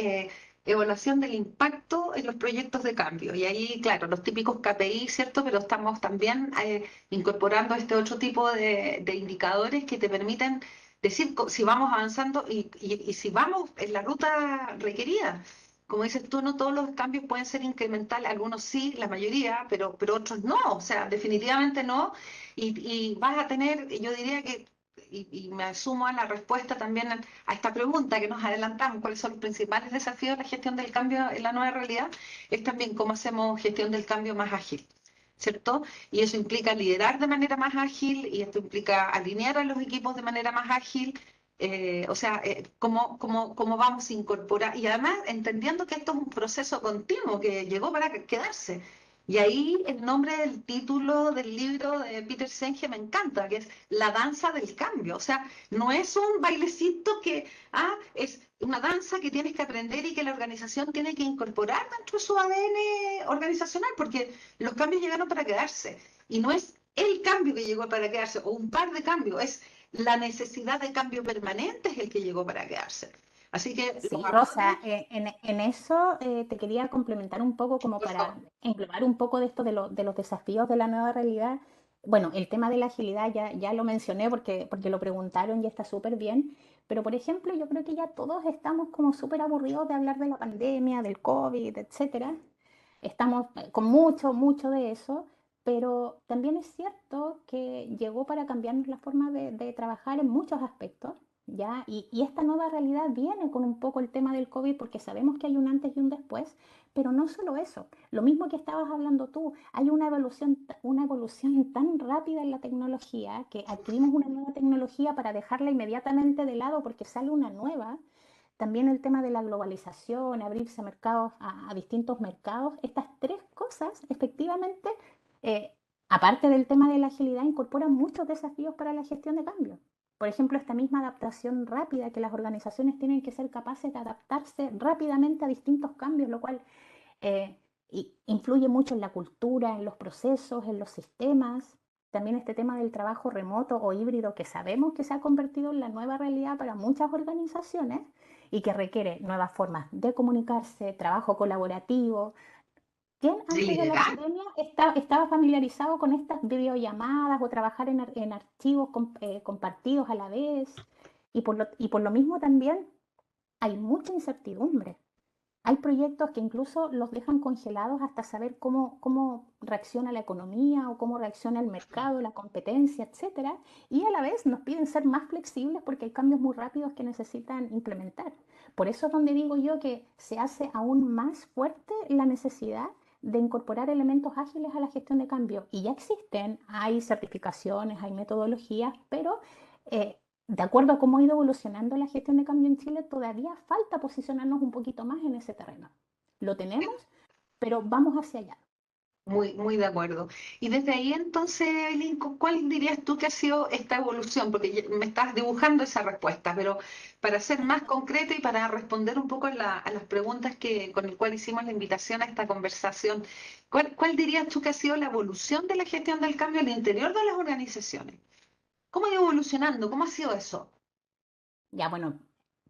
Evaluación del impacto en los proyectos de cambio. Y ahí, claro, los típicos KPI, ¿cierto? Pero estamos también incorporando este otro tipo de indicadores que te permiten decir si vamos avanzando y si vamos en la ruta requerida. Como dices tú, no todos los cambios pueden ser incrementales, algunos sí, la mayoría, pero otros no, o sea, definitivamente no. Y vas a tener, yo diría que y me sumo a la respuesta también a esta pregunta que nos adelantamos, cuáles son los principales desafíos de la gestión del cambio en la nueva realidad, es también cómo hacemos gestión del cambio más ágil, ¿cierto? Y eso implica liderar de manera más ágil y esto implica alinear a los equipos de manera más ágil. O sea, cómo vamos a incorporar, y además entendiendo que esto es un proceso continuo que llegó para quedarse. Y ahí el nombre del título del libro de Peter Senge me encanta, que es La danza del cambio. O sea, no es un bailecito es una danza que tienes que aprender y que la organización tiene que incorporar dentro de su ADN organizacional, porque los cambios llegaron para quedarse. Y no es el cambio que llegó para quedarse, o un par de cambios, es la necesidad de cambio permanente es el que llegó para quedarse. Así que los Sí, aportes, Rosa, en eso te quería complementar un poco como por para favor. englobar un poco de esto de los desafíos de la nueva realidad. Bueno, el tema de la agilidad ya lo mencioné porque lo preguntaron y está súper bien, pero por ejemplo yo creo que ya todos estamos como súper aburridos de hablar de la pandemia, del COVID, etcétera. Estamos con mucho de eso, pero también es cierto que llegó para cambiarnos la forma de trabajar en muchos aspectos, ¿ya? Y esta nueva realidad viene con un poco el tema del COVID porque sabemos que hay un antes y un después, pero no solo eso, lo mismo que estabas hablando tú, hay una evolución tan rápida en la tecnología que adquirimos una nueva tecnología para dejarla inmediatamente de lado porque sale una nueva. También el tema de la globalización, abrirse a mercados, a distintos mercados, estas tres cosas efectivamente, eh, aparte del tema de la agilidad, incorporan muchos desafíos para la gestión de cambio. Por ejemplo, esta misma adaptación rápida, que las organizaciones tienen que ser capaces de adaptarse rápidamente a distintos cambios, lo cual eh, influye mucho en la cultura, en los procesos, en los sistemas. También este tema del trabajo remoto o híbrido que sabemos que se ha convertido en la nueva realidad para muchas organizaciones y que requiere nuevas formas de comunicarse, trabajo colaborativo. ¿Quién De antes de la liderar. pandemia estaba familiarizado con estas videollamadas o trabajar en archivos compartidos a la vez? Y por lo mismo también hay mucha incertidumbre. Hay proyectos que incluso los dejan congelados hasta saber cómo reacciona la economía o cómo reacciona el mercado, la competencia, etcétera. Y a la vez nos piden ser más flexibles porque hay cambios muy rápidos que necesitan implementar. Por eso es donde digo yo que se hace aún más fuerte la necesidad de incorporar elementos ágiles a la gestión de cambio. Y ya existen, hay certificaciones, hay metodologías, pero eh, de acuerdo a cómo ha ido evolucionando la gestión de cambio en Chile, todavía falta posicionarnos un poquito más en ese terreno. Lo tenemos, pero vamos hacia allá. Muy de acuerdo. Y desde ahí entonces, Eileen, ¿cuál dirías tú que ha sido esta evolución? Porque me estás dibujando esa respuesta, pero para ser más concreto y para responder un poco a las preguntas con el cual hicimos la invitación a esta conversación, ¿cuál dirías tú que ha sido la evolución de la gestión del cambio al interior de las organizaciones? ¿Cómo ha ido evolucionando? ¿Cómo ha sido eso? Ya, bueno,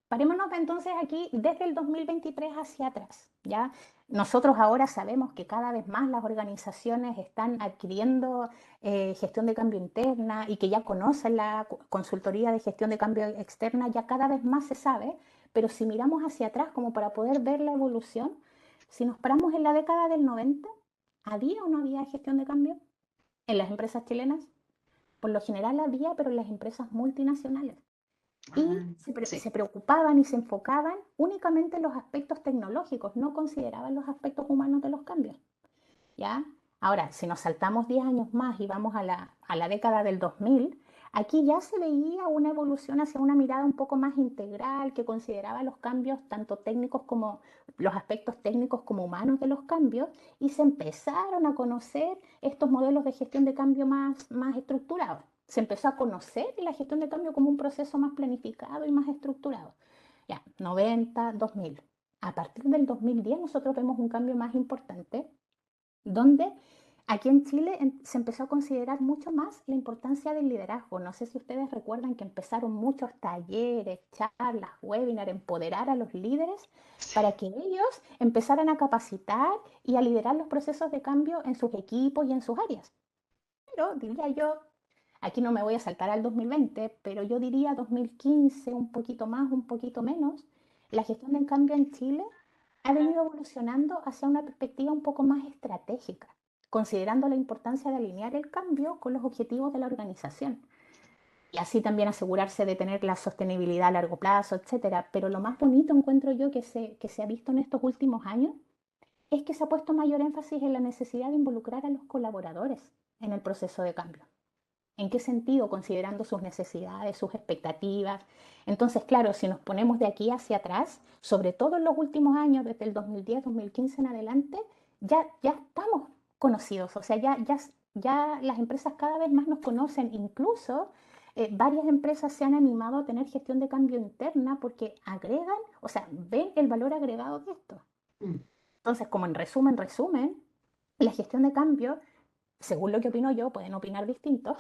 parémonos entonces aquí desde el 2023 hacia atrás, ¿ya? Nosotros ahora sabemos que cada vez más las organizaciones están adquiriendo gestión de cambio interna y que ya conocen la consultoría de gestión de cambio externa, ya cada vez más se sabe, pero si miramos hacia atrás como para poder ver la evolución, si nos paramos en la década del 90, ¿había o no había gestión de cambio en las empresas chilenas? Por lo general había, pero en las empresas multinacionales y Ah, sí. se preocupaban y se enfocaban únicamente en los aspectos tecnológicos, no consideraban los aspectos humanos de los cambios, ¿ya? Ahora, si nos saltamos 10 años más y vamos a la década del 2000, aquí ya se veía una evolución hacia una mirada un poco más integral que consideraba los cambios tanto técnicos como los aspectos técnicos como humanos de los cambios y se empezaron a conocer estos modelos de gestión de cambio más estructurados. Se empezó a conocer la gestión de cambio como un proceso más planificado y más estructurado. Ya, 90, 2000. A partir del 2010 nosotros vemos un cambio más importante donde aquí en Chile se empezó a considerar mucho más la importancia del liderazgo. No sé si ustedes recuerdan que empezaron muchos talleres, charlas, webinars, empoderar a los líderes para que ellos empezaran a capacitar y a liderar los procesos de cambio en sus equipos y en sus áreas. Pero diría yo, aquí no me voy a saltar al 2020, pero yo diría 2015, un poquito más, un poquito menos, la gestión del cambio en Chile ha venido evolucionando hacia una perspectiva un poco más estratégica, considerando la importancia de alinear el cambio con los objetivos de la organización. y así también asegurarse de tener la sostenibilidad a largo plazo, etcétera. Pero lo más bonito encuentro yo que se ha visto en estos últimos años es que se ha puesto mayor énfasis en la necesidad de involucrar a los colaboradores en el proceso de cambio. ¿En qué sentido? Considerando sus necesidades, sus expectativas. Entonces, claro, si nos ponemos de aquí hacia atrás, sobre todo en los últimos años, desde el 2010, 2015 en adelante, ya estamos conocidos, o sea, ya las empresas cada vez más nos conocen, incluso varias empresas se han animado a tener gestión de cambio interna porque agregan, o sea, ven el valor agregado de esto. Mm. Entonces, como en resumen, la gestión de cambio, según lo que opino yo, pueden opinar distintos,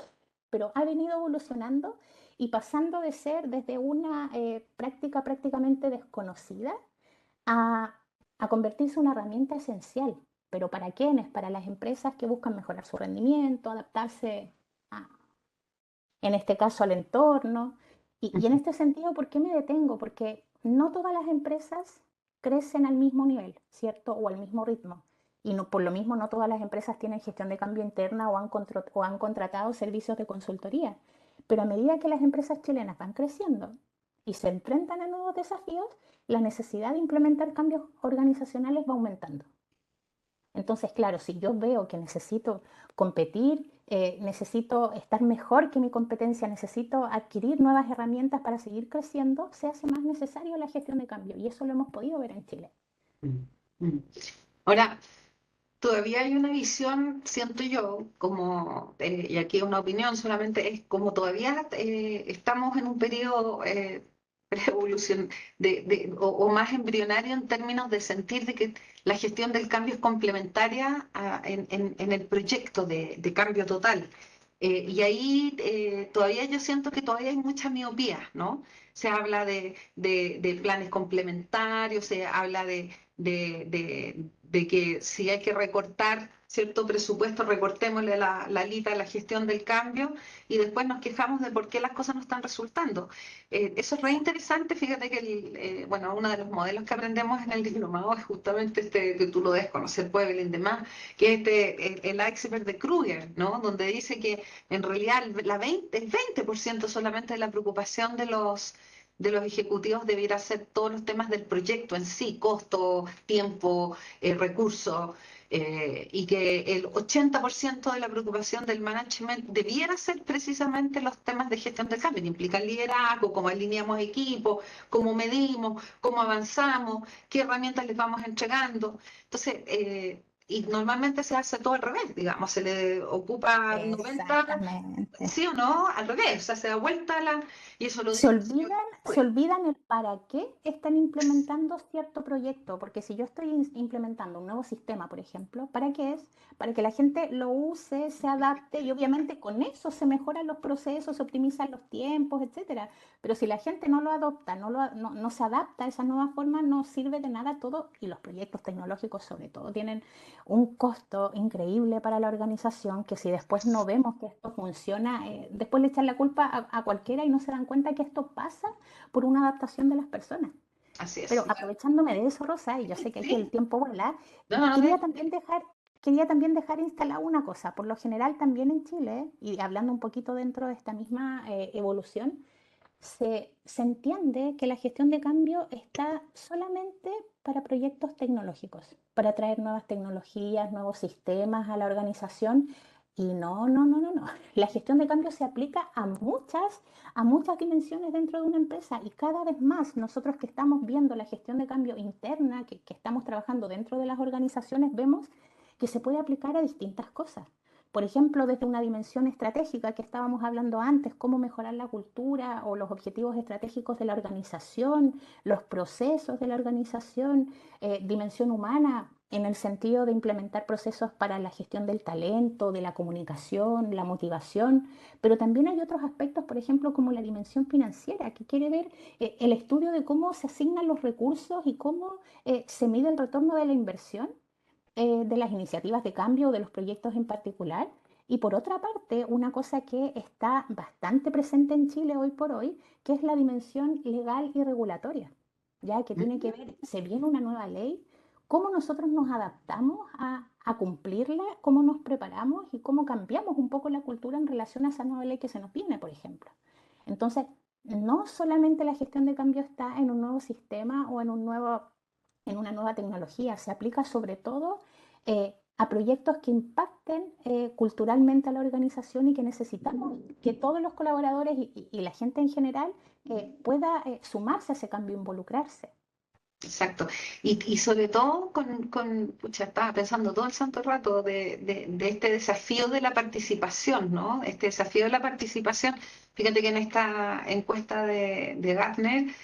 pero ha venido evolucionando y pasando de ser desde una práctica prácticamente desconocida a, a convertirse en una herramienta esencial. ¿Pero para quiénes? Para las empresas que buscan mejorar su rendimiento, adaptarse, a, en este caso, al entorno. Y en este sentido, ¿por qué me detengo? Porque no todas las empresas crecen al mismo nivel, ¿cierto? O al mismo ritmo. Y no, por lo mismo, no todas las empresas tienen gestión de cambio interna o han contratado servicios de consultoría. Pero a medida que las empresas chilenas van creciendo y se enfrentan a nuevos desafíos, la necesidad de implementar cambios organizacionales va aumentando. Entonces, claro, si yo veo que necesito competir, necesito estar mejor que mi competencia, necesito adquirir nuevas herramientas para seguir creciendo, se hace más necesario la gestión de cambio. Y eso lo hemos podido ver en Chile. Mm. Mm. Ahora, todavía hay una visión, siento yo, como, y aquí una opinión solamente, es como todavía estamos en un periodo pre-evolución o más embrionario en términos de sentir de que la gestión del cambio es complementaria en el proyecto de cambio total. Y ahí todavía yo siento que todavía hay mucha miopía, ¿no? Se habla de planes complementarios, se habla de que si hay que recortar cierto presupuesto, recortémosle la alita a la gestión del cambio y después nos quejamos de por qué las cosas no están resultando. Eso es re interesante, fíjate que bueno, uno de los modelos que aprendemos en el diplomado es justamente este, que tú lo debes conocer, Puebel y demás, que es el iceberg de Kruger, ¿no? Donde dice que en realidad el 20% solamente de la preocupación de los ejecutivos debiera ser todos los temas del proyecto en sí, costo, tiempo, recursos, y que el 80% de la preocupación del management debiera ser precisamente los temas de gestión del cambio, que implican liderazgo, cómo alineamos equipos, cómo medimos, cómo avanzamos, qué herramientas les vamos entregando. Entonces, y normalmente se hace todo al revés, digamos, se le ocupa 90, Exactamente. sí o no, al revés, o sea, se da vuelta y eso lo Se dice el señor olvidan, se Cruel. olvidan el para qué están implementando cierto proyecto, porque si yo estoy implementando un nuevo sistema, por ejemplo, ¿para qué es? Para que la gente lo use, se adapte y obviamente con eso se mejoran los procesos, se optimizan los tiempos, etcétera. Pero si la gente no lo adopta, no se adapta a esa nueva forma, no sirve de nada todo y los proyectos tecnológicos sobre todo tienen un costo increíble para la organización que si después no vemos que esto funciona, después le echan la culpa a cualquiera y no se dan cuenta que esto pasa por una adaptación de las personas. Así Pero es. aprovechándome de eso, Rosa, y yo sé que aquí el Sí, tiempo vuela, no, no, no, quería también dejar, quería también dejar instalada una cosa. Por lo general también en Chile, y hablando un poquito dentro de esta misma evolución, se entiende que la gestión de cambio está solamente para proyectos tecnológicos, para traer nuevas tecnologías, nuevos sistemas a la organización. Y no. La gestión de cambio se aplica a muchas dimensiones dentro de una empresa y cada vez más nosotros que estamos viendo la gestión de cambio interna, que estamos trabajando dentro de las organizaciones, vemos que se puede aplicar a distintas cosas. Por ejemplo, desde una dimensión estratégica que estábamos hablando antes, cómo mejorar la cultura o los objetivos estratégicos de la organización, los procesos de la organización, dimensión humana en el sentido de implementar procesos para la gestión del talento, de la comunicación, la motivación, pero también hay otros aspectos, por ejemplo, como la dimensión financiera, que quiere ver el estudio de cómo se asignan los recursos y cómo se mide el retorno de la inversión de las iniciativas de cambio o de los proyectos en particular. Y por otra parte, una cosa que está bastante presente en Chile hoy por hoy, que es la dimensión legal y regulatoria, ya que tiene que ver, se viene una nueva ley, cómo nosotros nos adaptamos a cumplirla, cómo nos preparamos y cómo cambiamos un poco la cultura en relación a esa nueva ley que se nos viene, por ejemplo. Entonces, no solamente la gestión de cambio está en un nuevo sistema o en una nueva tecnología, se aplica sobre todo a proyectos que impacten culturalmente a la organización y que necesitamos que todos los colaboradores y la gente en general pueda sumarse a ese cambio, involucrarse. Exacto. Y sobre todo pucha, estaba pensando todo el santo rato de este desafío de la participación, ¿no? Este desafío de la participación. Fíjate que en esta encuesta de Gartner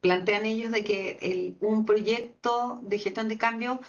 plantean ellos de que un proyecto de gestión de cambio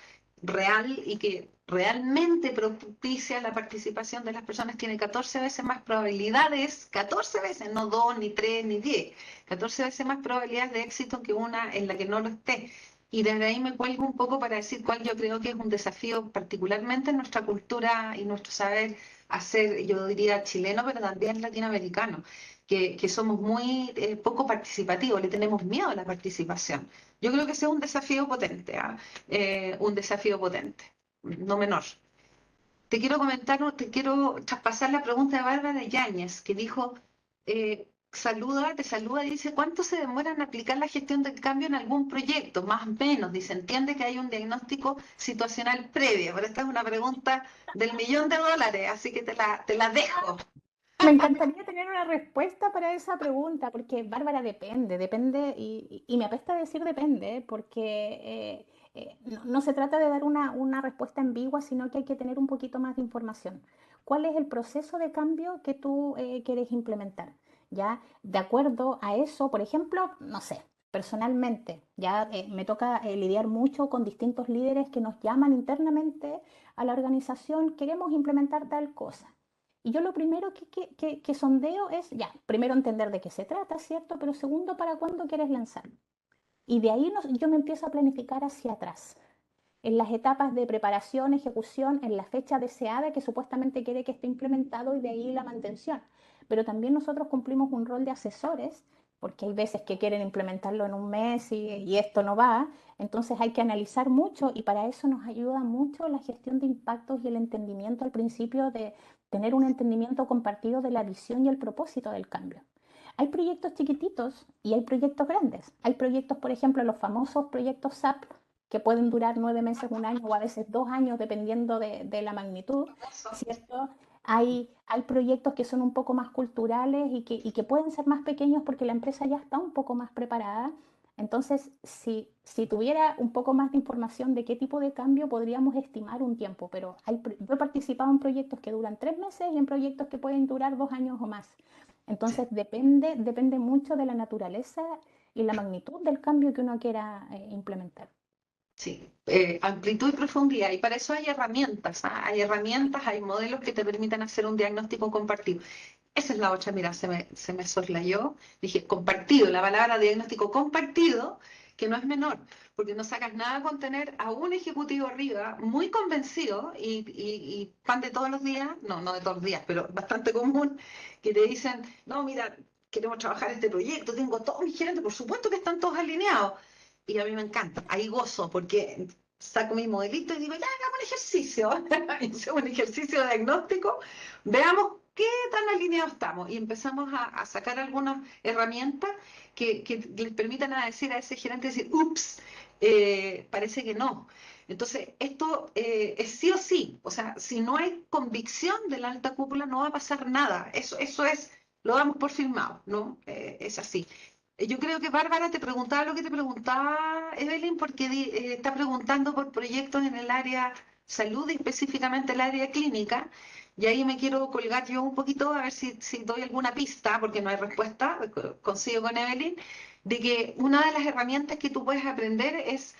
real y que realmente propicia la participación de las personas tiene 14 veces más probabilidades, 14 veces, no 2, ni 3, ni 10, 14 veces más probabilidades de éxito que una en la que no lo esté. Y desde ahí me cuelgo un poco para decir cuál yo creo que es un desafío, particularmente en nuestra cultura y nuestro saber hacer, yo diría chileno, pero también latinoamericano, que somos muy poco participativos, le tenemos miedo a la participación. Yo creo que ese es un desafío potente, ¿ah? Un desafío potente, no menor. Te quiero traspasar la pregunta de Bárbara Yáñez, que dijo, te saluda y dice, ¿cuánto se demora en aplicar la gestión del cambio en algún proyecto? Más o menos, dice, entiende que hay un diagnóstico situacional previo, pero esta es una pregunta del $1.000.000, así que te la dejo. Me encantaría tener una respuesta para esa pregunta, porque Bárbara depende, y me apesta decir depende, porque no se trata de dar una respuesta ambigua, sino que hay que tener un poquito más de información. ¿Cuál es el proceso de cambio que tú quieres implementar? ¿Ya? De acuerdo a eso, por ejemplo, no sé, personalmente, ya me toca lidiar mucho con distintos líderes que nos llaman internamente a la organización, queremos implementar tal cosa. Y yo lo primero que sondeo es, ya, primero entender de qué se trata, ¿cierto? Pero segundo, ¿para cuándo quieres lanzar? Y de ahí yo me empiezo a planificar hacia atrás, en las etapas de preparación, ejecución, en la fecha deseada que supuestamente quiere que esté implementado y de ahí la mantención. Pero también nosotros cumplimos un rol de asesores, porque hay veces que quieren implementarlo en un mes y esto no va. Entonces hay que analizar mucho y para eso nos ayuda mucho la gestión de impactos y el entendimiento al principio de tener un entendimiento compartido de la visión y el propósito del cambio. Hay proyectos chiquititos y hay proyectos grandes. Hay proyectos, por ejemplo, los famosos proyectos SAP, que pueden durar 9 meses, un año o a veces 2 años, dependiendo de la magnitud, ¿cierto? Hay proyectos que son un poco más culturales y que pueden ser más pequeños porque la empresa ya está un poco más preparada. Entonces, si tuviera un poco más de información de qué tipo de cambio, podríamos estimar un tiempo, pero yo he participado en proyectos que duran 3 meses y en proyectos que pueden durar 2 años o más. Entonces, depende mucho de la naturaleza y la magnitud del cambio que uno quiera implementar. Sí, amplitud y profundidad. Y para eso hay herramientas, ¿ah? Hay herramientas, hay modelos que te permitan hacer un diagnóstico compartido. Esa es la otra, mira, se me soslayó. Dije, compartido, la palabra diagnóstico compartido, que no es menor, porque no sacas nada con tener a un ejecutivo arriba muy convencido y pan de todos los días, no de todos los días, pero bastante común, que te dicen, no, mira, queremos trabajar este proyecto, tengo todos mis gerentes, por supuesto que están todos alineados. Y a mí me encanta, ahí gozo, porque saco mi modelito y digo, ya hagamos un ejercicio, hacemos un ejercicio de diagnóstico, veamos qué tan alineados estamos y empezamos a sacar algunas herramientas que les permitan decir a ese gerente, decir, ups, parece que no. Entonces, esto es sí o sí, o sea, si no hay convicción de la alta cúpula no va a pasar nada, eso es, lo damos por firmado, ¿no? Es así. Yo creo que Bárbara te preguntaba lo que te preguntaba Evelyn, porque está preguntando por proyectos en el área salud y específicamente el área clínica. Y ahí me quiero colgar yo un poquito a ver si doy alguna pista, porque no hay respuesta, consigo con Evelyn, de que una de las herramientas que tú puedes aprender es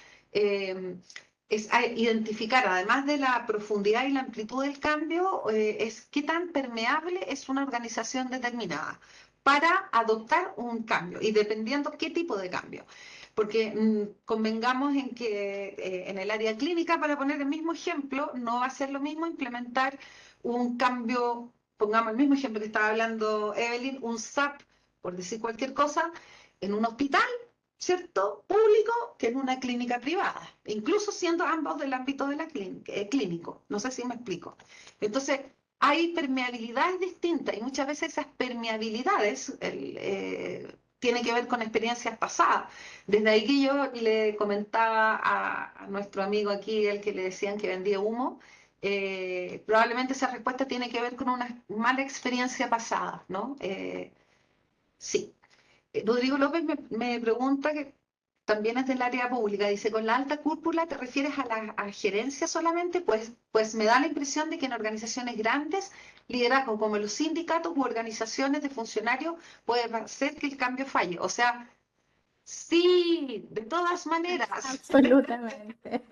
a identificar, además de la profundidad y la amplitud del cambio, es qué tan permeable es una organización determinada para adoptar un cambio y dependiendo qué tipo de cambio. Porque convengamos en que en el área clínica, para poner el mismo ejemplo, no va a ser lo mismo implementar un cambio, pongamos el mismo ejemplo que estaba hablando Evelyn, un SAP, por decir cualquier cosa, en un hospital, ¿cierto? Público, que en una clínica privada, incluso siendo ambos del ámbito de la clínico. No sé si me explico. Entonces, hay permeabilidades distintas y muchas veces esas permeabilidades tienen que ver con experiencias pasadas. Desde ahí que yo le comentaba a nuestro amigo aquí, el que le decían que vendía humo, probablemente esa respuesta tiene que ver con una mala experiencia pasada, ¿no? Sí. Rodrigo López me pregunta, que también es del área pública, dice, ¿con la alta cúpula te refieres a la gerencia solamente? Pues me da la impresión de que en organizaciones grandes, liderazgo como los sindicatos u organizaciones de funcionarios, puede hacer que el cambio falle. O sea, sí, de todas maneras. Absolutamente.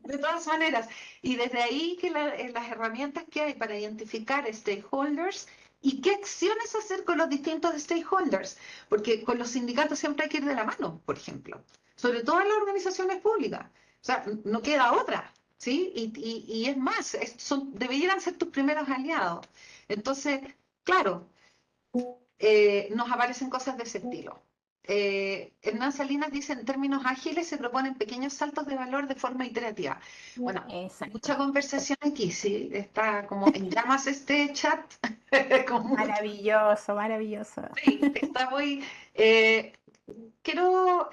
De todas maneras, y desde ahí que las herramientas que hay para identificar stakeholders y qué acciones hacer con los distintos stakeholders, porque con los sindicatos siempre hay que ir de la mano, por ejemplo, sobre todo en las organizaciones públicas. O sea, no queda otra, ¿sí? Y es más, deberían ser tus primeros aliados. Entonces, claro, nos aparecen cosas de ese estilo. Hernán Salinas dice, en términos ágiles se proponen pequeños saltos de valor de forma iterativa. Bueno, Exacto. mucha conversación aquí, sí, está como en llamas este chat. con mucho- Maravilloso, maravilloso. sí, está muy... eh, quiero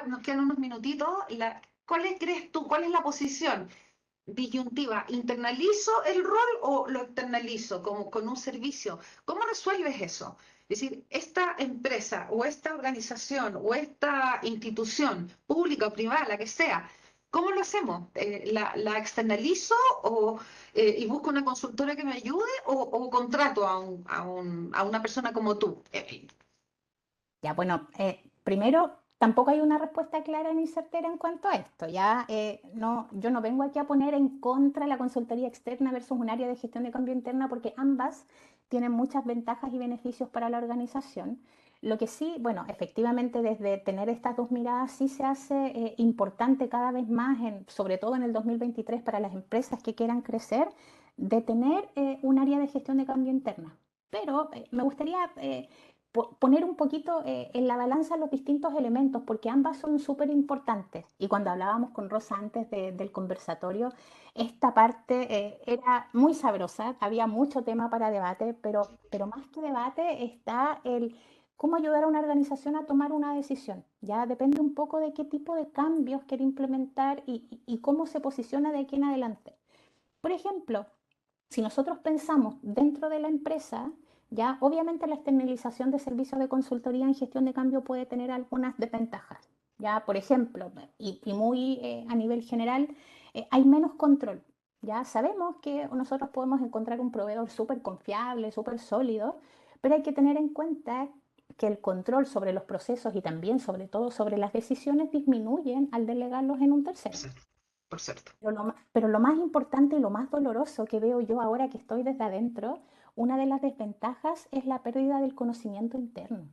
nos quedan unos minutitos. Crees tú, cuál es la posición disyuntiva? ¿Internalizo el rol o lo externalizo como con un servicio? ¿Cómo resuelves eso? Es decir, esta empresa o esta organización o esta institución pública o privada, la que sea, ¿cómo lo hacemos? ¿La externalizo y busco una consultora que me ayude o contrato a una persona como tú? Ya, bueno, primero, tampoco hay una respuesta clara ni certera en cuanto a esto. Ya, no, yo no vengo aquí a poner en contra la consultoría externa versus un área de gestión de cambio interna, porque ambas tienen muchas ventajas y beneficios para la organización. Lo que sí, bueno, efectivamente desde tener estas dos miradas sí se hace importante cada vez más, sobre todo en el 2023 para las empresas que quieran crecer, de tener un área de gestión de cambio interna. Pero me gustaría poner un poquito en la balanza los distintos elementos, porque ambas son súper importantes. Y cuando hablábamos con Rosa antes del conversatorio, esta parte era muy sabrosa, había mucho tema para debate, pero más que debate está el cómo ayudar a una organización a tomar una decisión. Ya depende un poco de qué tipo de cambios quiere implementar y cómo se posiciona de aquí en adelante. Por ejemplo, si nosotros pensamos dentro de la empresa, ya obviamente la externalización de servicios de consultoría en gestión de cambio puede tener algunas desventajas. Ya, por ejemplo, y muy a nivel general, hay menos control. Ya sabemos que nosotros podemos encontrar un proveedor súper confiable, súper sólido, pero hay que tener en cuenta que el control sobre los procesos y también sobre todo sobre las decisiones disminuyen al delegarlos en un tercero. Por cierto. Pero lo más importante y lo más doloroso que veo yo ahora que estoy desde adentro, una de las desventajas es la pérdida del conocimiento interno.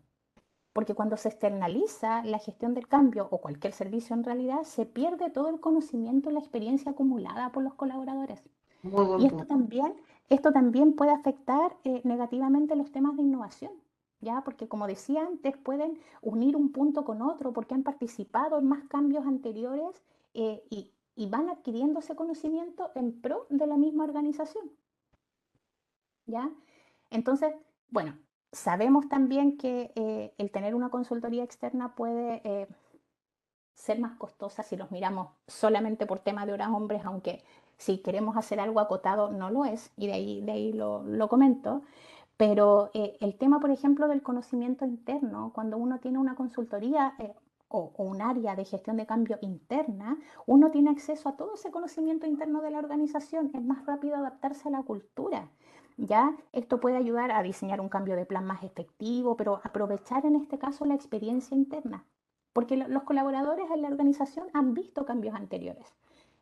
Porque cuando se externaliza la gestión del cambio o cualquier servicio en realidad, se pierde todo el conocimiento y la experiencia acumulada por los colaboradores. Muy buen Y punto. esto también puede afectar negativamente los temas de innovación. ¿Ya? Porque como decía antes, pueden unir un punto con otro porque han participado en más cambios anteriores y van adquiriendo ese conocimiento en pro de la misma organización. ¿Ya? Entonces, bueno, sabemos también que el tener una consultoría externa puede ser más costosa si los miramos solamente por tema de horas hombres, aunque si queremos hacer algo acotado no lo es, y de ahí lo comento. Pero el tema, por ejemplo, del conocimiento interno, cuando uno tiene una consultoría o un área de gestión de cambio interna, uno tiene acceso a todo ese conocimiento interno de la organización, es más rápido adaptarse a la cultura. ¿Ya? Esto puede ayudar a diseñar un cambio de plan más efectivo, pero aprovechar en este caso la experiencia interna, porque los colaboradores en la organización han visto cambios anteriores.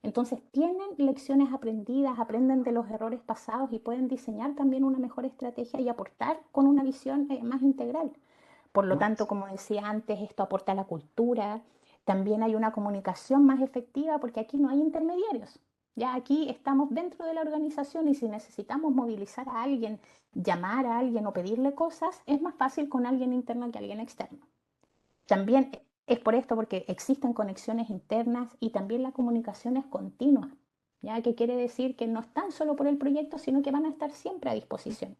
Entonces tienen lecciones aprendidas, aprenden de los errores pasados y pueden diseñar también una mejor estrategia y aportar con una visión más integral. Por lo tanto, como decía antes, esto aporta a la cultura. También hay una comunicación más efectiva porque aquí no hay intermediarios. Ya aquí estamos dentro de la organización y si necesitamos movilizar a alguien, llamar a alguien o pedirle cosas, es más fácil con alguien interno que alguien externo. También es por esto porque existen conexiones internas y también la comunicación es continua. ¿ya? Que quiere decir que no están solo por el proyecto, sino que van a estar siempre a disposición.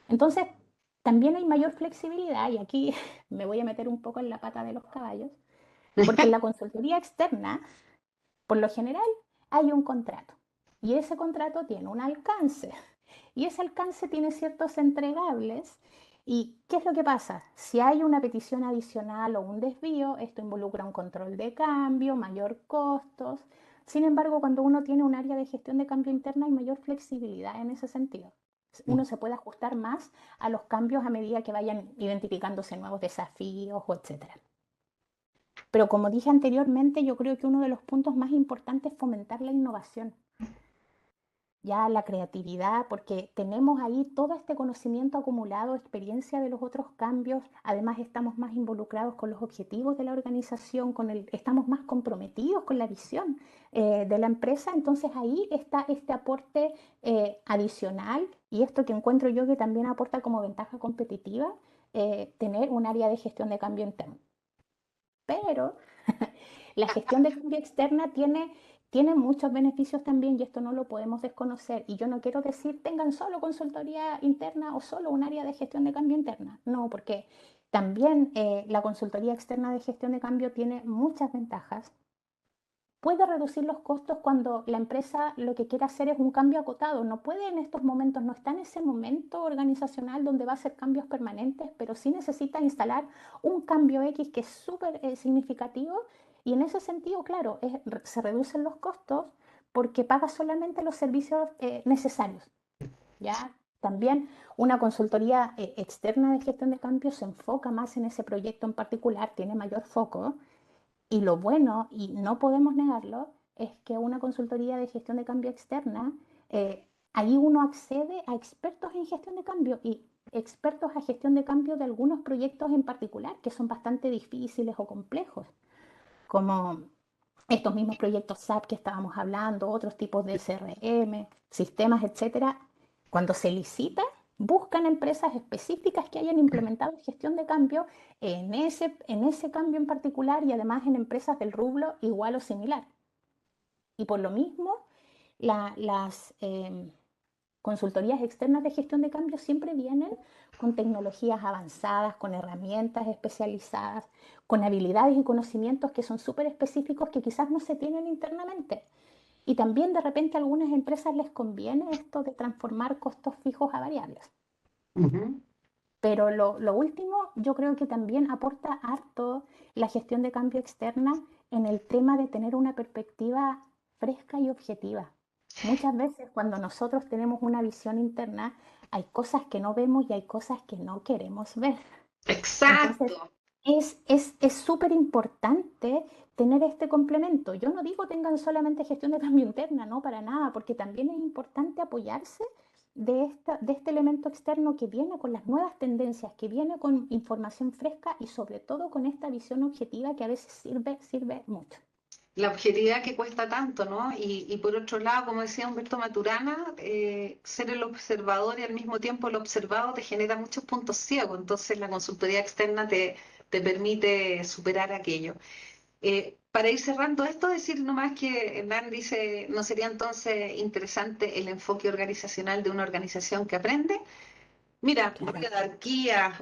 Entonces, también hay mayor flexibilidad, y aquí me voy a meter un poco en la pata de los caballos, porque en la consultoría externa, por lo general, hay un contrato, y ese contrato tiene un alcance, y ese alcance tiene ciertos entregables. ¿Y qué es lo que pasa? Si hay una petición adicional o un desvío, esto involucra un control de cambio, mayor costos. Sin embargo, cuando uno tiene un área de gestión de cambio interna, hay mayor flexibilidad en ese sentido. Uno se puede ajustar más a los cambios a medida que vayan identificándose nuevos desafíos o etcétera. Pero como dije anteriormente, yo creo que uno de los puntos más importantes es fomentar la innovación, ya la creatividad, porque tenemos ahí todo este conocimiento acumulado, experiencia de los otros cambios, además estamos más involucrados con los objetivos de la organización, estamos más comprometidos con la visión de la empresa, entonces ahí está este aporte adicional y esto que encuentro yo que también aporta como ventaja competitiva, tener un área de gestión de cambio interno. Pero la gestión de cambio externa tiene muchos beneficios también y esto no lo podemos desconocer. Y yo no quiero decir tengan solo consultoría interna o solo un área de gestión de cambio interna. No, porque también la consultoría externa de gestión de cambio tiene muchas ventajas. Puede reducir los costos cuando la empresa lo que quiere hacer es un cambio acotado. No puede en estos momentos, no está en ese momento organizacional donde va a hacer cambios permanentes, pero sí necesita instalar un cambio X que es súper significativo y en ese sentido, claro, se reducen los costos porque paga solamente los servicios necesarios. ¿Ya? También una consultoría externa de gestión de cambio se enfoca más en ese proyecto en particular, tiene mayor foco y lo bueno, y no podemos negarlo, es que una consultoría de gestión de cambio externa, ahí uno accede a expertos en gestión de cambio y expertos a gestión de cambio de algunos proyectos en particular que son bastante difíciles o complejos, como estos mismos proyectos SAP que estábamos hablando, otros tipos de CRM, sistemas, etcétera. Cuando se licita, buscan empresas específicas que hayan implementado gestión de cambio en ese cambio en particular y además en empresas del rubro igual o similar. Y por lo mismo, las consultorías externas de gestión de cambio siempre vienen con tecnologías avanzadas, con herramientas especializadas, con habilidades y conocimientos que son súper específicos que quizás no se tienen internamente. Y también de repente a algunas empresas les conviene esto de transformar costos fijos a variables. Pero lo último, yo creo que también aporta harto la gestión de cambio externa en el tema de tener una perspectiva fresca y objetiva. Muchas veces cuando nosotros tenemos una visión interna, hay cosas que no vemos y hay cosas que no queremos ver. Entonces, Exacto. es súper importante tener este complemento. Yo no digo tengan solamente gestión de cambio interna, no, para nada, porque también es importante apoyarse de este elemento externo que viene con las nuevas tendencias, que viene con información fresca y sobre todo con esta visión objetiva que a veces sirve mucho. La objetividad que cuesta tanto, ¿no? Y por otro lado, como decía Humberto Maturana, ser el observador y al mismo tiempo el observado te genera muchos puntos ciegos, entonces la consultoría externa te permite superar aquello. Para ir cerrando esto, decir nomás que Hernán dice, ¿no sería entonces interesante el enfoque organizacional de una organización que aprende? Mira, Claro. jerarquías,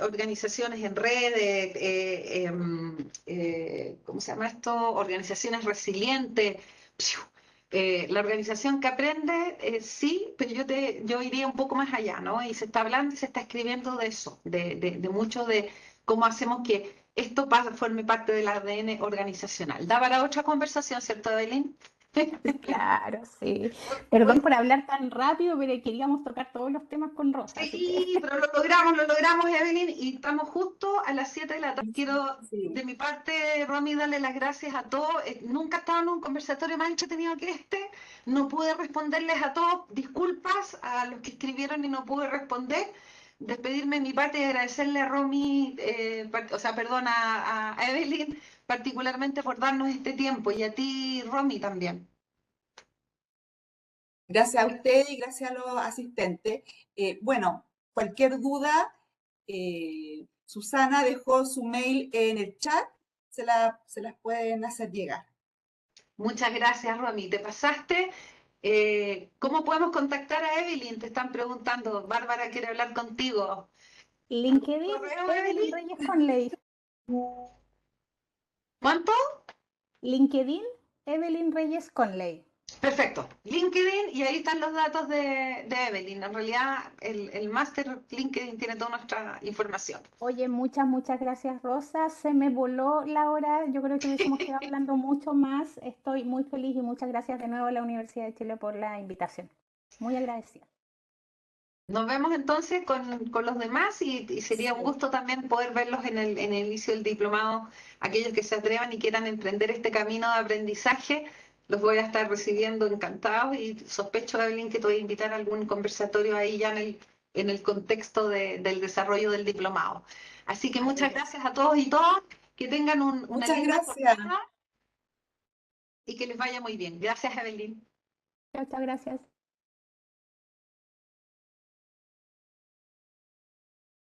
organizaciones en redes, ¿cómo se llama esto? Organizaciones resilientes. ¡Piu! La organización que aprende, sí, pero yo iría un poco más allá, ¿no? Y se está hablando y se está escribiendo de eso, de mucho de cómo hacemos que esto forme parte del ADN organizacional. Da para otra conversación, ¿cierto, Evelyn? Claro, sí. Hoy Perdón por hablar tan rápido, pero queríamos tocar todos los temas con Rosa, así que sí, pero lo logramos, Evelyn, y estamos justo a las 7 de la tarde. Quiero, Sí. de mi parte, Romy, darle las gracias a todos. Nunca he estado en un conversatorio más entretenido que este. No pude responderles a todos. Disculpas a los que escribieron y no pude responder. Despedirme de mi parte y agradecerle a Romy, o sea, perdón, a Evelyn, particularmente por darnos este tiempo, y a ti, Romy, también. Gracias a usted y gracias a los asistentes. Bueno, cualquier duda, Susana dejó su mail en el chat, se las pueden hacer llegar. Muchas gracias, Romy. Te pasaste. ¿Cómo podemos contactar a Evelyn? Te están preguntando. Bárbara quiere hablar contigo. LinkedIn, ¿Correo, Evelyn Evelyn? Reyes Conley. ¿Cuánto? LinkedIn, Evelyn Reyes Conley. Perfecto. LinkedIn y ahí están los datos de Evelyn. En realidad, el máster LinkedIn tiene toda nuestra información. Oye, muchas gracias, Rosa. Se me voló la hora. Yo creo que hubiésemos quedado hablando mucho más. Estoy muy feliz y muchas gracias de nuevo a la Universidad de Chile por la invitación. Muy agradecida. Nos vemos entonces con los demás y sería un Sí. gusto también poder verlos en el inicio del diplomado, aquellos que se atrevan y quieran emprender este camino de aprendizaje, los voy a estar recibiendo encantados y sospecho, Evelyn, que te voy a invitar a algún conversatorio ahí ya en el contexto del desarrollo del diplomado. Así que muchas Maravilloso. gracias a todos y todas, que tengan una Muchas linda gracias. jornada y que les vaya muy bien. Gracias, Evelyn. Chao, gracias.